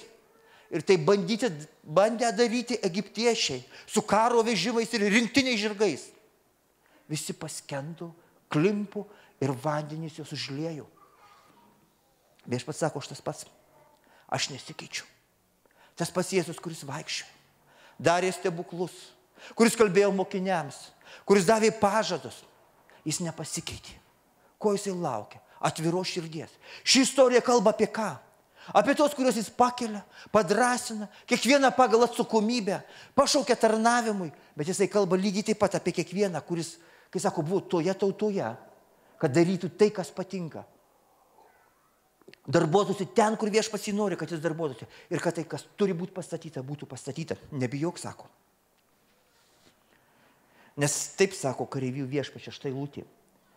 Ir tai bandė daryti egiptiečiai su karo vežimais ir rinktiniais žirgais. Visi paskendo, klimpo ir vandenys juos užliejo. Viešpats sako, aš tas pats. Aš nesikeičiu. Tas pats Jėzus, kuris vaikščiojo, darė stebuklus, kuris kalbėjo mokiniams, kuris davė pažadus, jis nepasikeitė. Ko jisai laukia? Atviros širdies. Ši istorija kalba apie ką? Apie tos, kuriuos jis pakelia, padrąsina, kiekvieną pagal atsakomybę, pašaukia tarnavimui, bet jisai kalba lygiai taip pat apie kiekvieną, kuris, kai sako, buvo toje tautoje, kad darytų tai, kas patinka. Darbuotųsi ten, kur Viešpats jį nori, kad jis darbuotųsi. Ir kad tai, kas turi būti pastatyta, būtų pastatyta. Nebijok, sako. Nes taip sako kareivijų Viešpats 6 eilutė.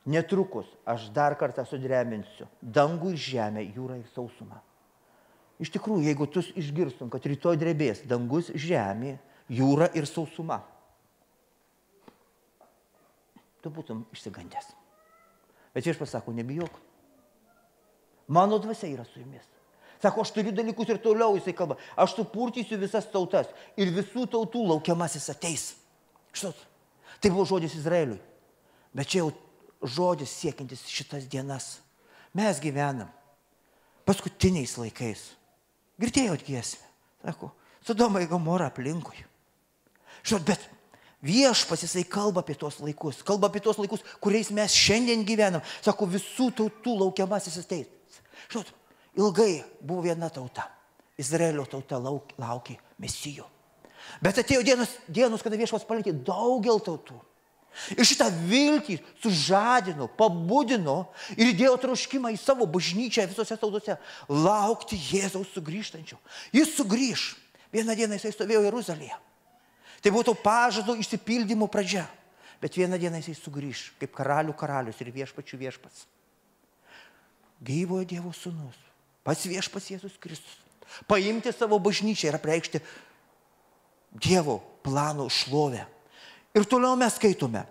Netrukus aš dar kartą sudreminsiu dangų ir žemę, jūrą ir sausumą. Iš tikrųjų, jeigu tu išgirstum, kad rytoj drebės dangus, žemė, jūra ir sausuma, tu būtum išsigandęs. Bet Viešpats sako, nebijok. Mano dvasia yra su jumis. Sako, aš turiu dalykus ir toliau jisai kalba. Aš supurtysiu visas tautas ir visų tautų laukiamasis ateis. Žinot, tai buvo žodis Izraeliui. Bet čia jau žodis siekiantis šitas dienas. Mes gyvenam paskutiniais laikais. Girdėjot giesmę? Sako, Sodoma ir Gomora aplinkui. Žinot, bet viešpats jisai kalba apie tos laikus. Kalba apie tos laikus, kuriais mes šiandien gyvenam. Sako, visų tautų laukiamasis ateis. Žinot, ilgai buvo viena tauta. Izraelio tauta laukė Mesijo. Bet atėjo dienos, kada viešpats palikė daugel tautų. Ir šitą viltį sužadino, pabudino ir įdėjo troškimą į savo bažnyčią visose tautose laukti Jėzaus sugrįžtančio. Jis sugrįž. Vieną dieną jisai stovėjo Jeruzalėje. Tai buvo to pažado išsipildymo pradžia. Bet vieną dieną jisai sugrįž kaip karalių karalius ir viešpačių viešpats. Gyvojo Dievo sūnus. Pats viešpats Jėzus Kristus. Paimti savo bažnyčią ir apreikšti Dievo plano šlovę. Ir toliau mes skaitome.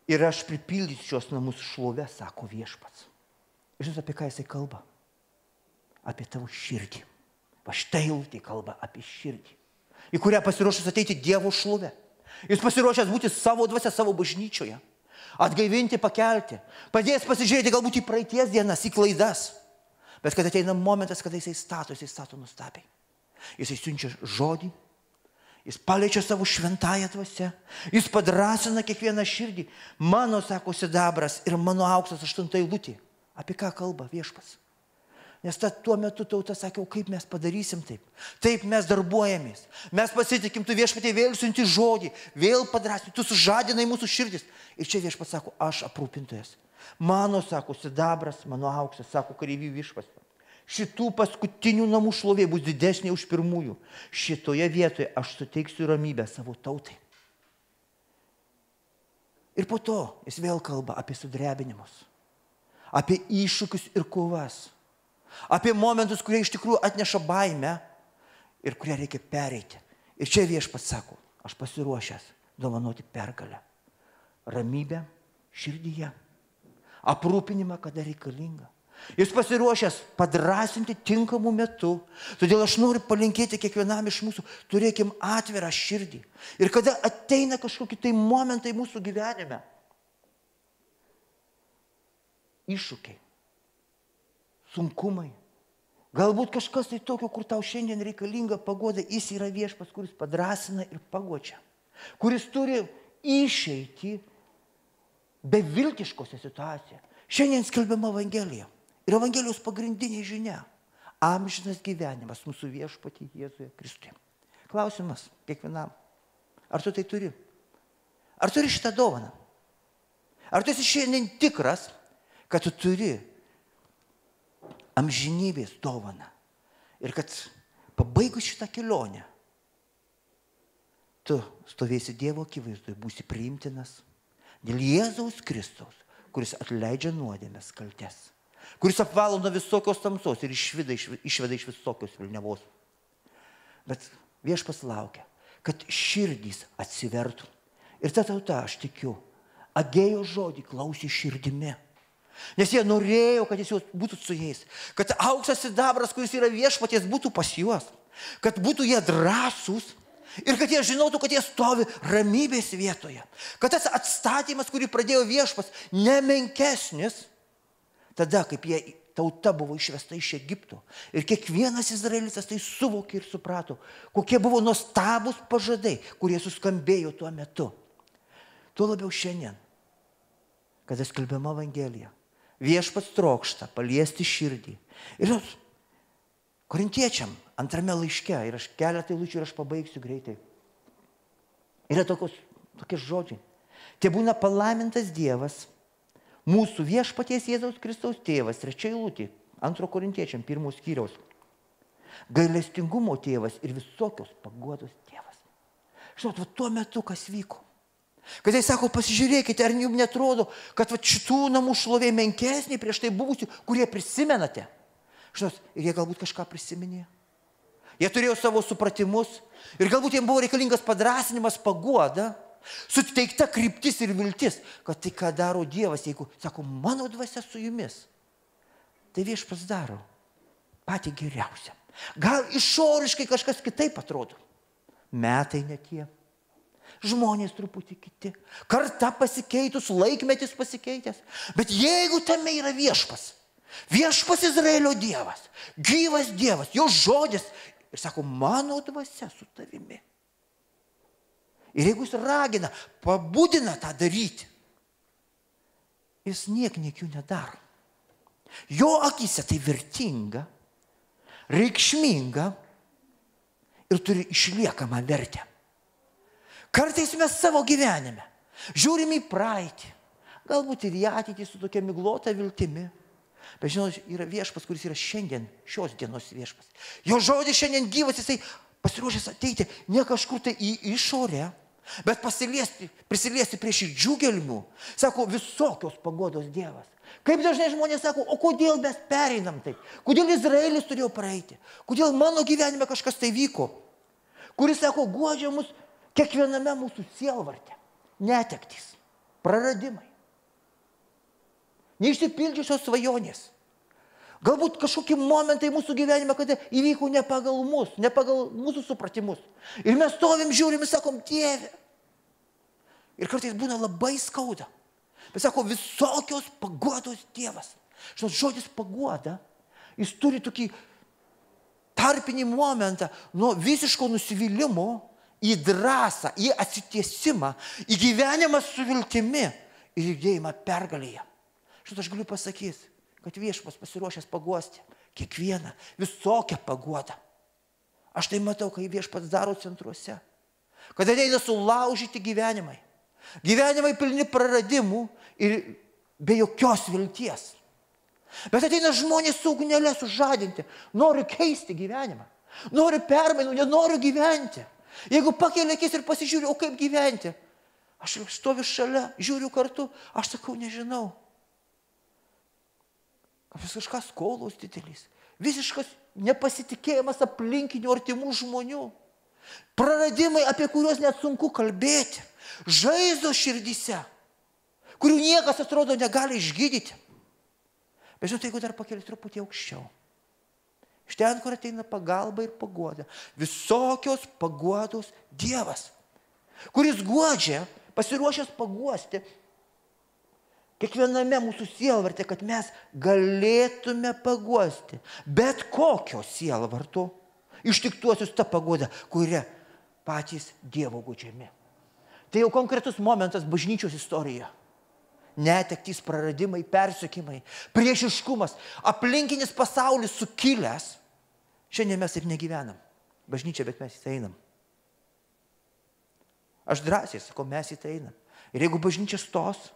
Ir aš pripildysiu šios namus šlovę, sako viešpats. Žinot, apie ką jisai kalba? Apie tavo širdį. Va štai tai kalba apie širdį, į kurią pasiruošęs ateiti Dievo šlovę. Jis pasiruošęs būti savo dvasia, savo bažnyčioje. Atgaivinti, pakelti. Padės pasižiūrėti galbūt į praeities dienas, į klaidas. Bet kad ateina momentas, kada jisai stato nuostabiai. Jisai siunčia žodį. Jis paliečia savo šventąją dvasią. Jis padrasina kiekvieną širdį. Mano, sako, sidabras ir mano auksas 8 eilutė. Apie ką kalba viešpats? Nes tuo metu tauta sakė, kaip mes padarysim taip. Taip mes darbuojamės. Mes pasitikim, tu viešpatie vėl siunti žodį, vėl padrasini, tu sužadinai mūsų širdis. Ir čia viešpats sako, aš aprūpintojas. Mano, sako, sidabras, mano auksas, sako kareivių viešpats. Šitų paskutinių namų šlovė bus didesnė už pirmųjų. Šitoje vietoje aš suteiksiu ramybę savo tautai. Ir po to jis vėl kalba apie sudrebinimus, apie iššūkius ir kovas, apie momentus, kurie iš tikrųjų atneša baimę ir kurie reikia pereiti. Ir čia viešpats sako, aš pasiruošęs dovanoti pergalę, ramybę širdyje, aprūpinimą, kada reikalinga. Jis pasiruošęs padrasinti tinkamų metų. Todėl aš noriu palinkėti kiekvienam iš mūsų, turėkim atvirą širdį. Ir kada ateina kažkokie tai momentai mūsų gyvenime, iššūkiai, sunkumai, galbūt kažkas tai tokio, kur tau šiandien reikalinga paguoda, jis yra viešpats, kuris padrasina ir paguodžia, kuris turi išeiti beviltiškose situacijoje. Šiandien skelbiama Evangelija. Ir Evangelijos pagrindinė žinia – amžinas gyvenimas mūsų viešpatį Jėzuje Kristuje. Klausimas kiekvienam. Ar tu tai turi? Ar turi šitą dovaną? Ar tu esi šiandien tikras, kad tu turi amžinybės dovaną? Ir kad pabaigus šitą kelionę, tu stovėsi Dievo akivaizdoje, būsi priimtinas dėl Jėzaus Kristaus, kuris atleidžia nuodėmės kaltes, kuris apvalo nuo visokios tamsos ir išveda iš visokios velniavos. Bet viešpats laukia, kad širdys atsivertų. Ir ta tauta, aš tikiu, Agėjo žodį klausė širdimi. Nes jie norėjo, kad jis būtų su jais. Kad auksas sidabras, kuris yra viešpaties, būtų pas juos. Kad būtų jie drąsūs. Ir kad jie žinotų, kad jie stovi ramybės vietoje. Kad tas atstatymas, kurį pradėjo viešpas, nemenkesnis, tada, kaip tauta buvo išvesta iš Egipto. Ir kiekvienas izraelitas tai suvokė ir suprato, kokie buvo nuostabūs pažadai, kurie suskambėjo tuo metu. Tuo labiau šiandien, kada skelbiama Evangelija, viešpats trokšta paliesti širdį. Ir Korintiečiam 2 laiške, ir aš keletą eilučių ir aš pabaigsiu greitai. Yra tokie žodžiai. Te būna palaimintas Dievas, mūsų viešpaties Jėzaus Kristaus tėvas, 3 eilutė, 2 Korintiečiam 1 skyriaus. Gailestingumo tėvas ir visokios paguodos tėvas. Žinot, tuo metu kas vyko. Kad jis sako, pasižiūrėkite, ar jums netrodo, kad šitų namų šlovė menkesnė prieš tai buvusių, kurie prisimenate. Žinot, ir jie galbūt kažką prisiminė. Jie turėjo savo supratimus ir galbūt jiems buvo reikalingas padrasinimas, paguoda, suteikta kryptis ir viltis, kad tai, ką daro Dievas, jeigu, sako, mano dvasia su jumis, tai viešpats daro patį geriausią. Gal išoriškai kažkas kitaip atrodo. Metai ne tie, žmonės truputį kiti, karta pasikeitus, laikmetis pasikeitęs. Bet jeigu tame yra viešpas Izraelio Dievas, gyvas Dievas, jo žodis, ir sako, mano dvasia su tavimi. Ir jeigu jis ragina, pabudina tą daryti, jis niekių nedaro. Jo akyse tai vertinga, reikšminga ir turi išliekamą vertę. Kartais mes savo gyvenime žiūrime į praeitį, galbūt ir į ateitį su tokia miglota viltimi. Bet žinot, yra viešpas, kuris yra šiandien, šios dienos viešpas. Jo žodis šiandien gyvas, jisai pasiruošęs ateiti ne kažkur tai į išorę, bet prisiliesti prie širdžių gelmių. Sako, visokios paguodos Dievas. Kaip dažnai žmonės sako, o kodėl mes pereinam taip? Kodėl Izraelis turėjo praeiti? Kodėl mano gyvenime kažkas tai vyko? Kuris, sako, guodžia mus kiekviename mūsų sielvarte. Netektys, praradimai. Neišsipildžiusios svajonės. Galbūt kažkokie momentai mūsų gyvenime, kada įvyko ne pagal mus, ne pagal mūsų supratimus. Ir mes stovim, žiūrim ir sakom, Dieve. Ir kartais būna labai skauda. Bet sako, visokios paguodos Dievas. Žinot, žodis paguoda, jis turi tokį tarpinį momentą nuo visiško nusivylimo į drąsą, į atsitiesimą, į gyvenimą su viltimi ir judėjimą pergalėje. Žinot, aš galiu pasakyti, kad viešpas pasiruošęs paguosti kiekvieną, visokią paguodą. Aš tai matau, kai viešpats daro centruose. Kad ateina sulaužyti gyvenimai. Gyvenimai pilni praradimų ir be jokios vilties. Bet ateina žmonės su ugnele sužadinti. Noriu keisti gyvenimą. Noriu permainų, nenoriu gyventi. Jeigu pakelia akis ir pasižiūriu, o kaip gyventi? Aš stoviu šalia, žiūriu kartu, aš sakau, nežinau. Kažkas skolos didelis, visiškas nepasitikėjimas aplinkinių artimų žmonių, praradimai, apie kuriuos net sunku kalbėti, žaizdos širdyse, kurių niekas atrodo negali išgydyti. Bet žinot, jeigu dar pakeli truputį aukščiau, iš ten, kur ateina pagalba ir paguoda, visokios paguodos Dievas, kuris guodžia, pasiruošęs paguosti, kiekviename mūsų sielvarte, kad mes galėtume paguosti bet kokio sielvarto ištiktuosius tą paguodą, kuria patys Dievo guodžiami. Tai jau konkretus momentas bažnyčios istorijoje. Netektys, praradimai, persekiojimai, priešiškumas, aplinkinis pasaulis sukilęs. Šiandien mes taip negyvenam. Bažnyčia, bet mes į tai einam. Aš drąsiai sakau, mes į tai einam. Ir jeigu bažnyčia stos,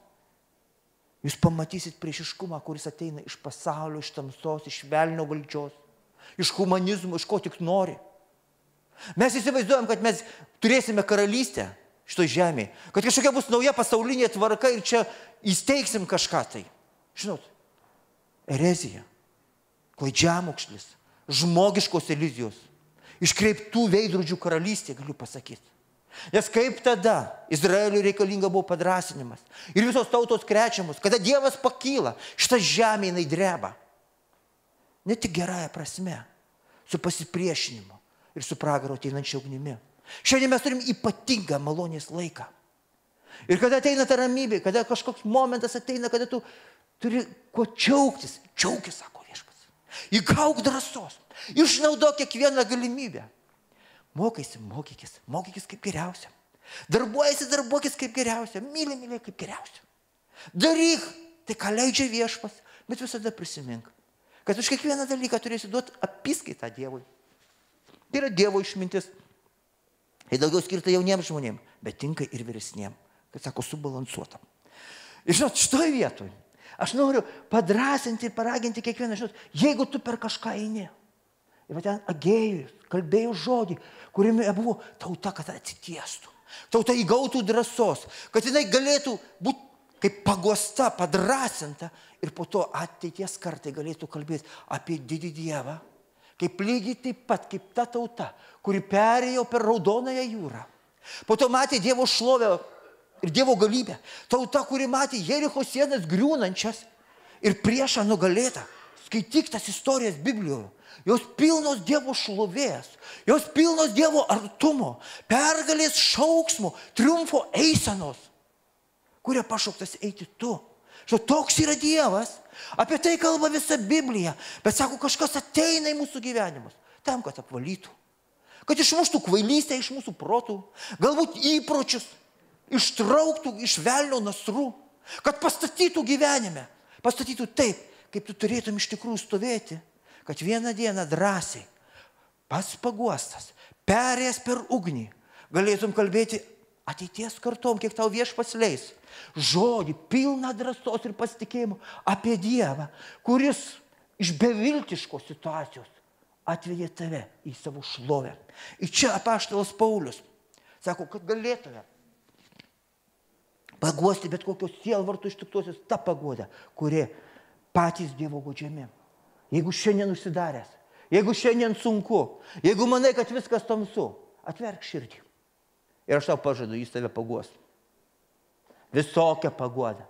jūs pamatysit priešiškumą, kuris ateina iš pasaulio, iš tamsos, iš velnio valdžios, iš humanizmo, iš ko tik nori. Mes įsivaizduojam, kad mes turėsime karalystę šitoj žemėje, kad kažkokia bus nauja pasaulinė tvarka ir čia įsteigsim kažką tai. Žinot, erezija, klaidžiamokslis, žmogiškos iliuzijos, iškreiptų veidrodžių karalystė, galiu pasakyti. Nes kaip tada Izraeliui reikalinga buvo padrąsinimas ir visos tautos krečiamos, kada Dievas pakyla, šita žemė jinai dreba. Ne tik gerąją prasme, su pasipriešinimu ir su pragaro ateinančia ugnimi. Šiandien mes turim ypatingą malonės laiką. Ir kada ateina ta ramybė, kada kažkoks momentas ateina, kada tu turi kuo džiaugtis, džiaugis, sako viešpats. Įgauk drąsos, išnaudok kiekvieną galimybę. Mokykis kaip geriausia. Darbuokis kaip geriausia. Myli kaip geriausia. Daryk tai, ką leidžia viešpas, bet visada prisimink, kad už kiekvieną dalyką turėsi duoti apyskaitą Dievui. Tai yra Dievo išmintis. Tai daugiau skirta jauniems žmonėms, bet tinka ir vyresniems. Kad sako, subalansuotam. Ir žinot, šitoj vietoj aš noriu padrąsinti ir paraginti kiekvieną, žinot, jeigu tu per kažką eini. Ir ten Agėjus kalbėjo žodį, kuriame buvo tauta, kad atsitiestų. Tauta įgautų drąsos, kad jinai galėtų būti kaip paguosta, padrasinta ir po to ateities kartai galėtų kalbėti apie didį Dievą, kaip lygiai taip pat, kaip ta tauta, kuri perėjo per Raudonąją jūrą. Po to matė Dievo šlovę ir Dievo galybė. Tauta, kuri matė Jericho sienas griūnančias ir priešą nugalėtą. Skaityk tas istorijas Biblijoje. Jos pilnos Dievo šlovės, jos pilnos Dievo artumo, pergalės šauksmo, triumfo eisenos, kurie pašauktas eiti tu. Štai toks yra Dievas. Apie tai kalba visa Biblija. Bet sako, kažkas ateina į mūsų gyvenimus tam, kad apvalytų. Kad išmuštų kvailystę iš mūsų protų, galbūt įpročius, ištrauktų iš velnio nasrų, kad pastatytų gyvenime, pastatytų taip, kaip tu turėtum iš tikrųjų stovėti, kad vieną dieną drąsiai, pats paguostas, perėjęs per ugnį, galėtum kalbėti ateities kartom, kiek tau Viešpats leis, žodį pilną drąsos ir pasitikėjimo apie Dievą, kuris iš beviltiškos situacijos atvedė tave į savo šlovę. Ir čia apaštalas Paulius sako, kad galėtume paguosti bet kokios sielvartų ištiktuosios tą paguodą, kurie patys Dievo godžiami. Jeigu šiandien užsidaręs, jeigu šiandien sunku, jeigu manai, kad viskas tamsu, atverk širdį. Ir aš tau pažadu, jis tave paguos. Visokią paguodą.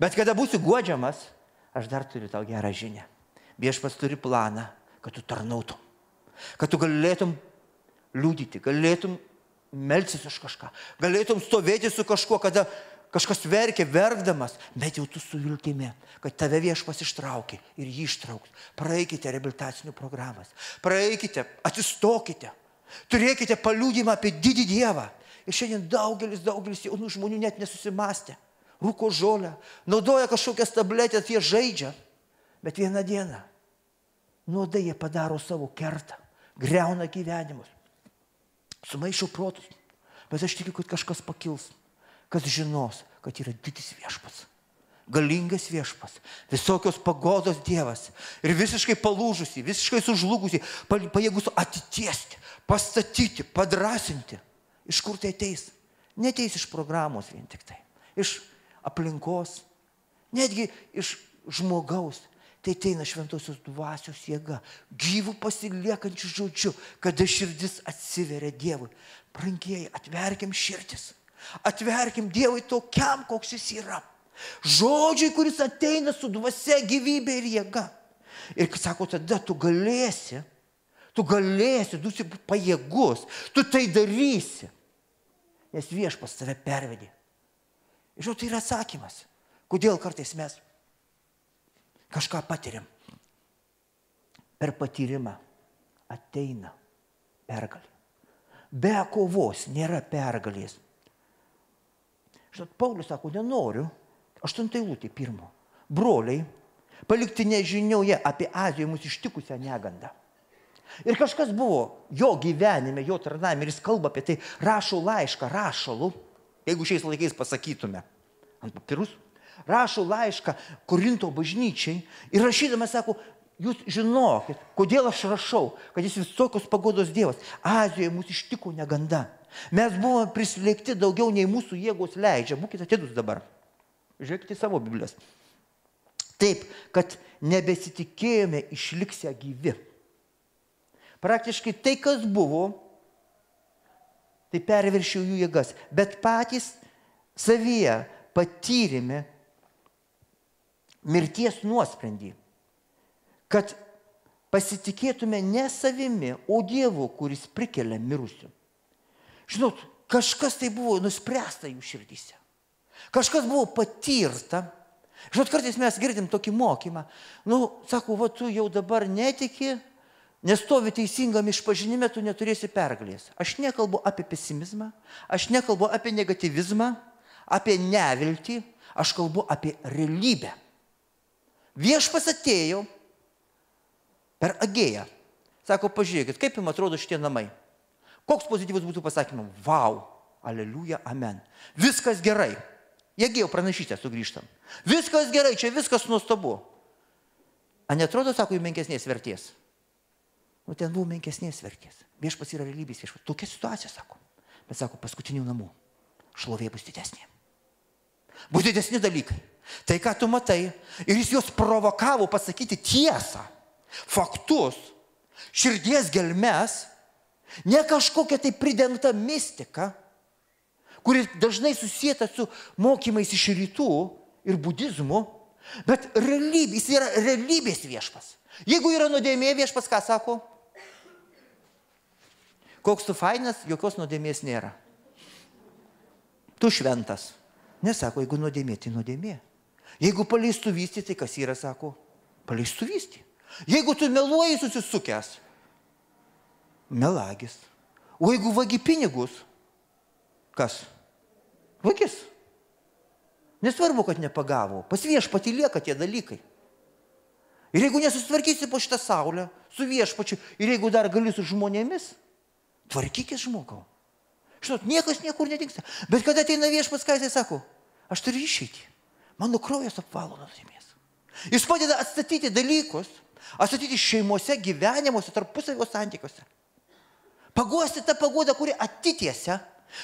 Bet kada būsi guodžiamas, aš dar turiu tau gerą žinią. Viešpats turi planą, kad tu tarnautum. Kad tu galėtum liudyti, galėtum melsis už kažką, galėtum stovėti su kažkuo, kada kažkas verkia, verkdamas, bet jau tu su viltimi, kad tave Viešpats ištraukė ir jį ištrauks. Praeikite reabilitacinių programas, praeikite, atsistokite, turėkite paliudymą apie didį Dievą. Ir šiandien daugelis jaunų žmonių net nesusimastė. Rūko žolę, naudoja kažkokias tabletės, jie žaidžia. Bet vieną dieną nuodai jie padaro savo kertą, griauna gyvenimus, sumaišo protus. Bet aš tikiu, kad kažkas pakils, kas žinos, kad yra didis Viešpats, galingas Viešpats, visokios pagodos Dievas ir visiškai palūžusi, visiškai sužlugusi, pajėgus atitiesti, pastatyti, padrasinti. Iš kur tai ateis? Neteis iš programos vien tik tai, iš aplinkos, netgi iš žmogaus. Tai ateina šventosios dvasios jėga, gyvų pasiliekančių žodžių, kada širdis atsiveria Dievui. Brangieji, atverkim širdis, atverkim Dievui tokiam, koks jis yra. Žodžiai, kuris ateina su dvasia, gyvybė ir jėga. Ir sako, tada tu galėsi, būsi pajėgus, tu tai darysi. Nes Viešpats tave pervedė. Žinau, tai yra atsakymas. Kodėl kartais mes kažką patiriam? Per patyrimą ateina pergalė. Be kovos nėra pergalės. Žinot, Paulius sako, nenoriu, 8 eilutė 1. Broliai, palikti nežinioje apie Azijoje mūsų ištikusią negandą. Ir kažkas buvo jo gyvenime, jo tarnavime, ir jis kalba apie tai, rašo laišką rašalu, jeigu šiais laikais pasakytume, ant papirus, rašo laišką Korinto bažnyčiai ir rašydamas sako, jūs žinokit, kodėl aš rašau, kad jis visokios pagodos Dievas. Azijoje mūsų ištiko neganda. Mes buvome prislėgti daugiau nei mūsų jėgos leidžia. Būkite atidūs dabar. Žiūrėkite savo Biblijas. Taip, kad nebesitikėjome išliksę gyvi. Praktiškai tai, kas buvo, tai perviršiau jų jėgas. Bet patys savyje patyrėme mirties nuosprendį, kad pasitikėtume ne savimi, o Dievu, kuris prikelia mirusių. Žinot, kažkas tai buvo nuspręsta jų širdyse. Kažkas buvo patirta. Žinot, kartais mes girdim tokį mokymą. Sako, tu jau dabar netiki, nestovi teisingam išpažinime, tu neturėsi pergalės. Aš nekalbu apie pesimizmą, aš nekalbu apie negatyvizmą, apie neviltį, aš kalbu apie realybę. Viešpas atėjo per Agėją. Sako, pažiūrėkit, kaip jums atrodo šitie namai. Koks pozityvus būtų pasakymas? Vau, aleliuja, amen. Viskas gerai. Agėjo pranašystę sugrįžtam. Viskas gerai, čia viskas nuostabu. A netrodo, sako, jų menkesnės vertės? Ten buvo menkesnės vertės. Viešpats yra realybės viešpats. Tokia situacija, sako. Bet sako, paskutinių namų šlovė bus didesnė. Bus didesni dalykai. Tai, ką tu matai, ir jis juos provokavo pasakyti tiesą, faktus, širdies gelmes, ne kažkokia tai pridengta mistika, kuri dažnai susieta su mokymais iš rytų ir budizmu, bet realybė, jis yra realybės viešpas. Jeigu yra nuodėmė, viešpas ką sako? Koks tu fainas, jokios nuodėmės nėra. Tu šventas. Nesako, jeigu nuodėmė, tai nuodėmė. Jeigu paleistų vysti, tai kas yra, sako? Paleistų vysti. Jeigu tu meluoji susisukęs, melagis. O jeigu vagi pinigus, kas? Vagis. Nesvarbu, kad nepagavo. Pas viešpatį lieka tie dalykai. Ir jeigu nesusitvarkysi po šitą saulę, su viešpačiu, ir jeigu dar gali su žmonėmis, tvarkykis žmogau. Žinot, niekas niekur nedingsta. Bet kada ateina viešpats, ką jisai sako? Aš turiu išeiti. Mano kraujas apvalo nuodėmės. Jis padeda atstatyti dalykus, atstatyti šeimose, gyvenimuose, tarpusavio santykiuose. Paguosti tą paguodą, kuri atitiesia,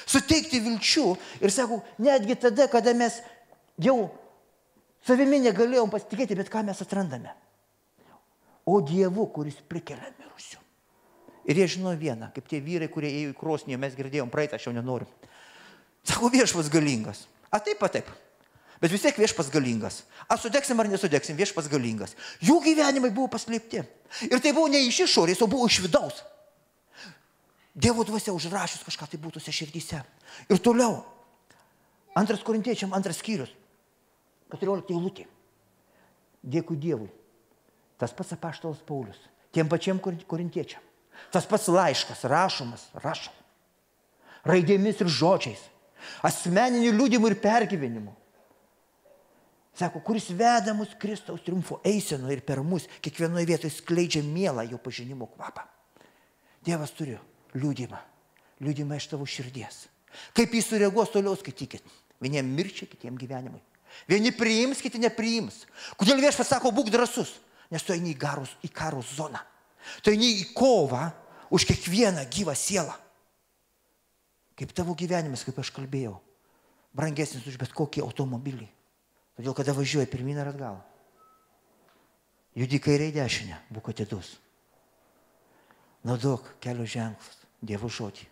suteikti vilčių. Ir sako, netgi tada, kada mes jau savimi negalėjom pasitikėti, bet ką mes atrandame? O Dievu, kuris prikelia mirusių. Ir jie žino vieną, kaip tie vyrai, kurie ėjo į krosnį, mes girdėjom praeitą, aš jau nenoriu. Sako, viešpas galingas. A taip, a taip. Bet vis tiek viešpas galingas. A sudegsim ar nesudegsim, viešpas galingas. Jų gyvenimai buvo paslėpti. Ir tai buvo ne iš išorės, o buvo iš vidaus. Dievo dvasia užrašius kažką tai būtų širdyse. Ir toliau. 2 Korintiečiam 2 skyrius. 14 eilutė. Dėkui Dievui. Tas pats apaštalas Paulius. Tiem pačiem korintiečiam. Tas pats laiškas, rašomas, raidėmis ir žodžiais, asmeniniu liudimu ir pergyvenimu. Sako, kuris veda mus Kristaus triumfo eiseno ir per mus kiekvienoje vietoje skleidžia mielą jo pažinimo kvapą. Dievas turi liudimą iš tavo širdies. Kaip jis sureaguos toliau, skaitykit. Vieniem mirčiai, kitiem gyvenimui. Vieni priims, kiti nepriims. Kodėl viešpats sako, būk drąsus? Nes tu eini į karo zoną. Tu eini į kovą už kiekvieną gyvą sielą. Kaip tavo gyvenimas, kaip aš kalbėjau, brangesnis už bet kokį automobilį. Todėl, kada važiuoji pirmin ar atgal, judi kairę į dešinę, būk atidus. Naudok kelio ženklus, Dievo žodį.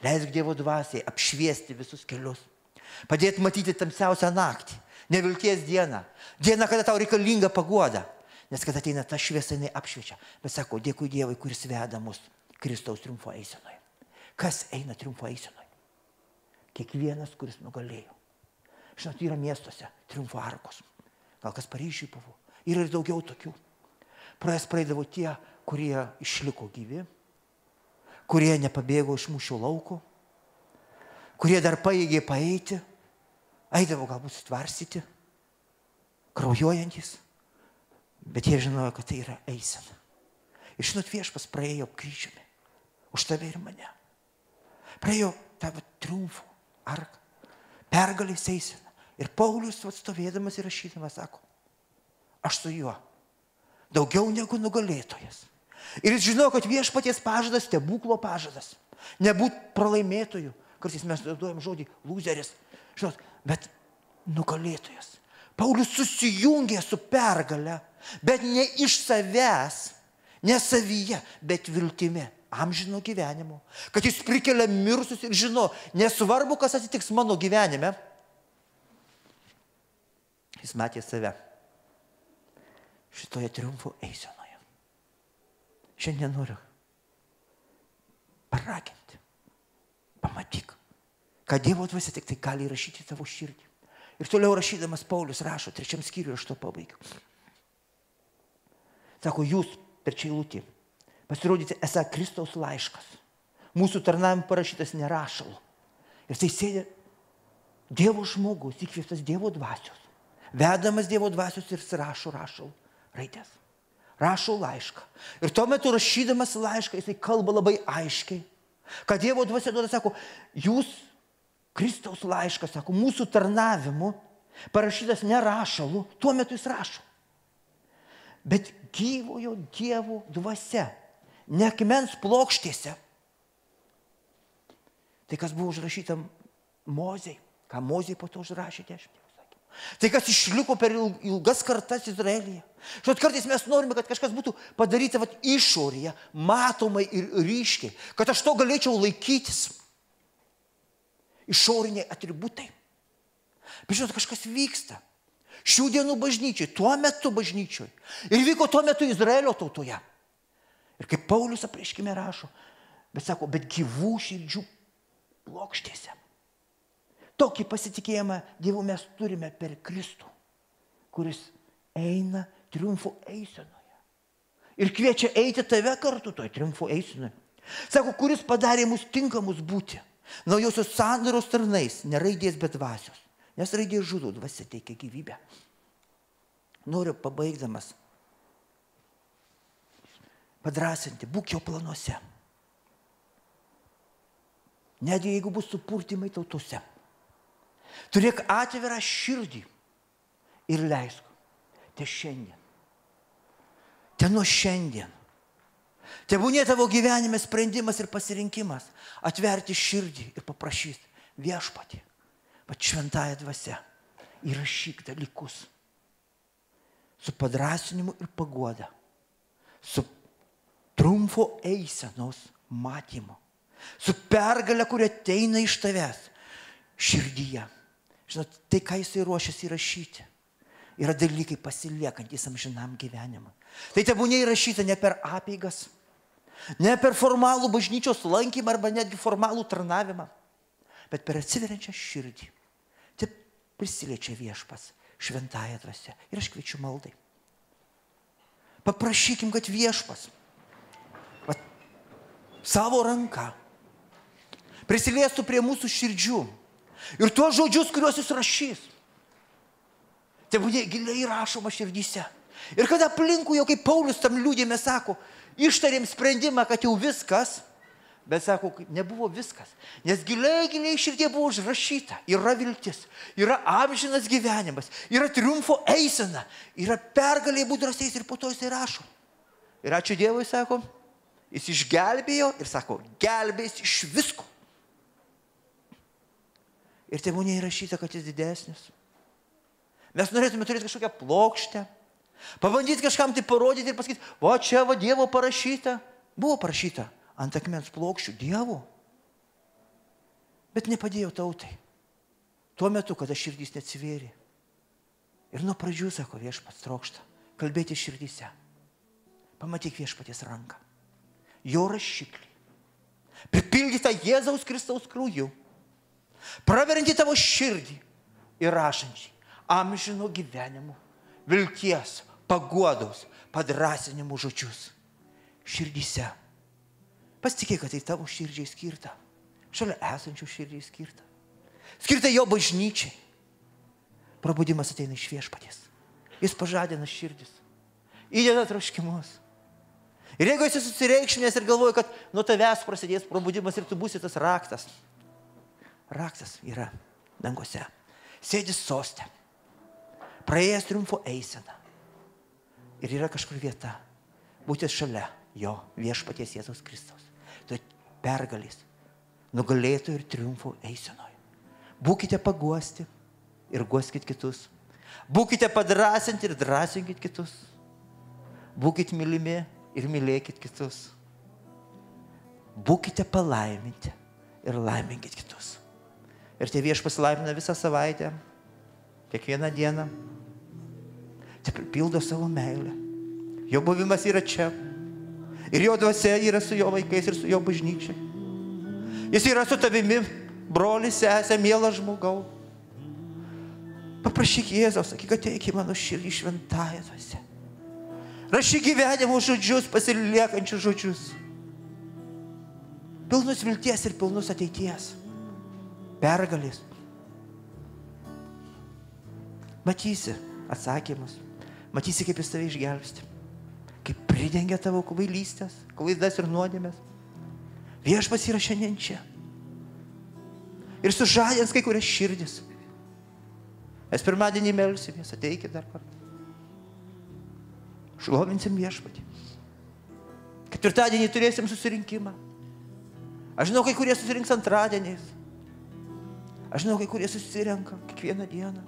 Leisk Dievo dvasiai apšviesti visus kelius. Padėti matyti tamsiausią naktį, nevilties dieną. Dieną, kada tau reikalinga paguoda. Nes kada ateina ta šviesa, jinai apšviečia. Bet sako, dėkui Dievui, kuris veda mus Kristaus triumfo eisenoje. Kas eina triumfo eisenoje? Kiekvienas, kuris nugalėjo. Žinot, yra miestuose triumfo arkos. Gal kas Paryžiui buvo. Yra ir daugiau tokių. Praeidavo tie, kurie išliko gyvi, kurie nepabėgo iš mūšio lauko, kurie dar pajėgė paeiti, eidavo galbūt sutvarsyti, kraujuojantis. Bet jie žinojo, kad tai yra eisena. Ir žinot, viešpas praėjo kryžiumi už tave ir mane. Praėjo tavo triumfo arką, pergalės eisena. Ir Paulius atstovėdamas ir rašydamas sako, aš su juo daugiau negu nugalėtojas. Ir jis žinojo, kad viešpaties pažadas, stebuklo pažadas. Nebūt pralaimėtojų. Kartais mes naudojam žodį lūzeris. Žinot, bet nugalėtojas. Paulius susijungė su pergale, bet ne iš savęs, ne savyje, bet viltimi, amžino gyvenimo. Kad jis prikelia mirusius ir žino, nesvarbu, kas atsitiks mano gyvenime. Jis matė save šitoje triumfo eisenoje. Šiandien noriu paraginti, pamatyk, kad Dievo dvasia tik tai gali įrašyti tavo širdį. Ir toliau rašydamas Paulius rašo, 3 skyriuje, aš to pabaigiu. Sako, jūs, per čia eilutį, pasirodyti esą Kristaus laiškas. Mūsų tarnavim parašytas nerašalu. Ir tai sėdė Dievo žmogus, įkvėptas Dievo dvasios. Vedamas Dievo dvasios ir rašo raidės. Rašo laišką. Ir tuo metu rašydamas laišką, jisai kalba labai aiškiai. Kad Dievo dvasia duoda, sako, jūs Kristaus laiškas, sako, mūsų tarnavimu parašytas nerašalu, tuo metu jis rašo. Bet gyvojo Dievo dvasia, ne akmens plokštėse. Tai, kas buvo užrašyta Mozei, ką Mozei po to užrašė 10 įsakymų. Tai, kas išliko per ilgas kartas Izraelyje. Žinot, kartais mes norime, kad kažkas būtų padaryta išorėje, matomai ir ryškiai, kad aš to galėčiau laikytis. išoriniai atributai. Bet žinot, kažkas vyksta. Šių dienų bažnyčiai, tuo metu bažnyčiai. Ir vyko tuo metu Izraelio tautoje. Ir kaip Paulius apreiškime rašo, bet sako, bet gyvų širdžių plokštėse. Tokį pasitikėjimą Dievu mes turime per Kristų, kuris eina triumfo eisenoje. Ir kviečia eiti tave kartu toj triumfo eisenoje. Sako, kuris padarė mus tinkamus būti. Naujosios sandoros tarnais, ne raidės, bet dvasios. Nes raidė žudo, dvasia teikia gyvybę. Noriu pabaigdamas padrasinti, būk jo planuose. Netgi jeigu bus supurtimai tautose. Turėk atvirą širdį ir leisk. Te šiandien. Te nuo šiandien. Tebūnė tavo gyvenime sprendimas ir pasirinkimas atverti širdį ir paprašyti viešpatį, pat šventąją dvasią, įrašyk dalykus su padrasinimu ir paguoda, su triumfo eisenos matymu, su pergale, kuri ateina iš tavęs širdyje. Žinot, tai, ką jisai ruošiasi įrašyti, yra dalykai pasiliekantis amžinam gyvenimui. Tai tebūnė įrašyta ne per apeigas, ne per formalų bažnyčios lankymą arba netgi formalų tarnavimą, bet per atsiveriančią širdį. Tai prisiliečia viešpats šventąją dvasią. Ir aš kviečiu maldai. Paprašykim, kad viešpas savo ranką prisiliestų prie mūsų širdžių ir tuos žodžius, kuriuos jis rašys, tebūnė giliai rašoma širdyse. Ir kada aplinkui jau kaip Paulius tam liūdime sako, ištarėm sprendimą, kad jau viskas, bet sako, nebuvo viskas. Nes giliai širdie buvo užrašyta. Yra viltis, yra amžinas gyvenimas, yra triumfo eisena, yra pergalė būti drąsiais ir po to jisai rašo. Ir ačiū Dievui, sako, jis išgelbėjo ir sako, gelbės iš visko. Ir tebūnė įrašyta, kad jis didesnis. Mes norėtume turėti kažkokią plokštę, pabandyti kažkam tai parodyti ir pasakyti, va čia va Dievo parašyta. Buvo parašyta ant akmens plokščių Dievo. Bet nepadėjo tautai. Tuo metu, kada širdys neatsivėrė. Ir nuo pradžių, sako, viešpats trokšta kalbėti širdyse. Pamatyk viešpaties ranką. Jo rašiklį. Pripildytą Jėzaus Kristaus krauju. Praverinti tavo širdį ir rašančiai amžino gyvenimo, vilties, paguodos, padrasinimų žodžius. Širdyse. Pasitikėk, kad tai tavo širdžiai skirta. Šalia esančių širdžiai skirta. Skirta jo bažnyčiai. Prabudimas ateina iš viešpaties. Jis pažadina širdis. Įdeda troškimus. Ir jeigu esi susireikšminęs ir galvoji, kad nuo tavęs prasidės prabudimas ir tu būsi tas raktas. Raktas yra dangose. Sėdis soste. Praėjęs triumfo eiseną. Ir yra kažkur vieta. Būtis šalia jo viešpaties Jėzaus Kristaus. Tu pergalės. Nugalėtojų ir triumfo eisenoje. Būkite paguosti ir guoskit kitus. Būkite padrasinti ir drąsinkit kitus. Būkite mylimi ir mylėkit kitus. Būkite palaiminti ir laiminkit kitus. Ir tie viešpas laimina visą savaitę, kiekvieną dieną. Tai pripildo savo meilę. Jo buvimas yra čia. Ir jo dvasia yra su jo vaikais ir su jo bažnyčia. Jis yra su tavimi, brolis, sesė, mielas žmogau. Paprašyk Jėzaus, sakyk, ateik į mano širdį šventąją dvasią. Rašyk gyvenimo žodžius, pasiliekančius žodžius. Pilnus vilties ir pilnus ateities. Pergalės. Matysi atsakymus. Matysi, kaip jis tave išgelbsti. Kaip pridengia tavo kvailystės, klaidas ir nuodėmės. Viešpats yra šiandien čia. Ir sužadins kai kurias širdis. Mes pirmadienį melsimės, ateikit dar kartą. Šlovinsim viešpatį. Ketvirtadienį turėsim susirinkimą. Aš žinau, kai kurie susirinks antradieniais. Aš žinau, kai kurie susirenka kiekvieną dieną.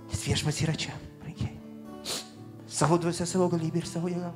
Nes viešpats yra čia, brangiai. Savo dvasia, savo galybė ir savo jėga.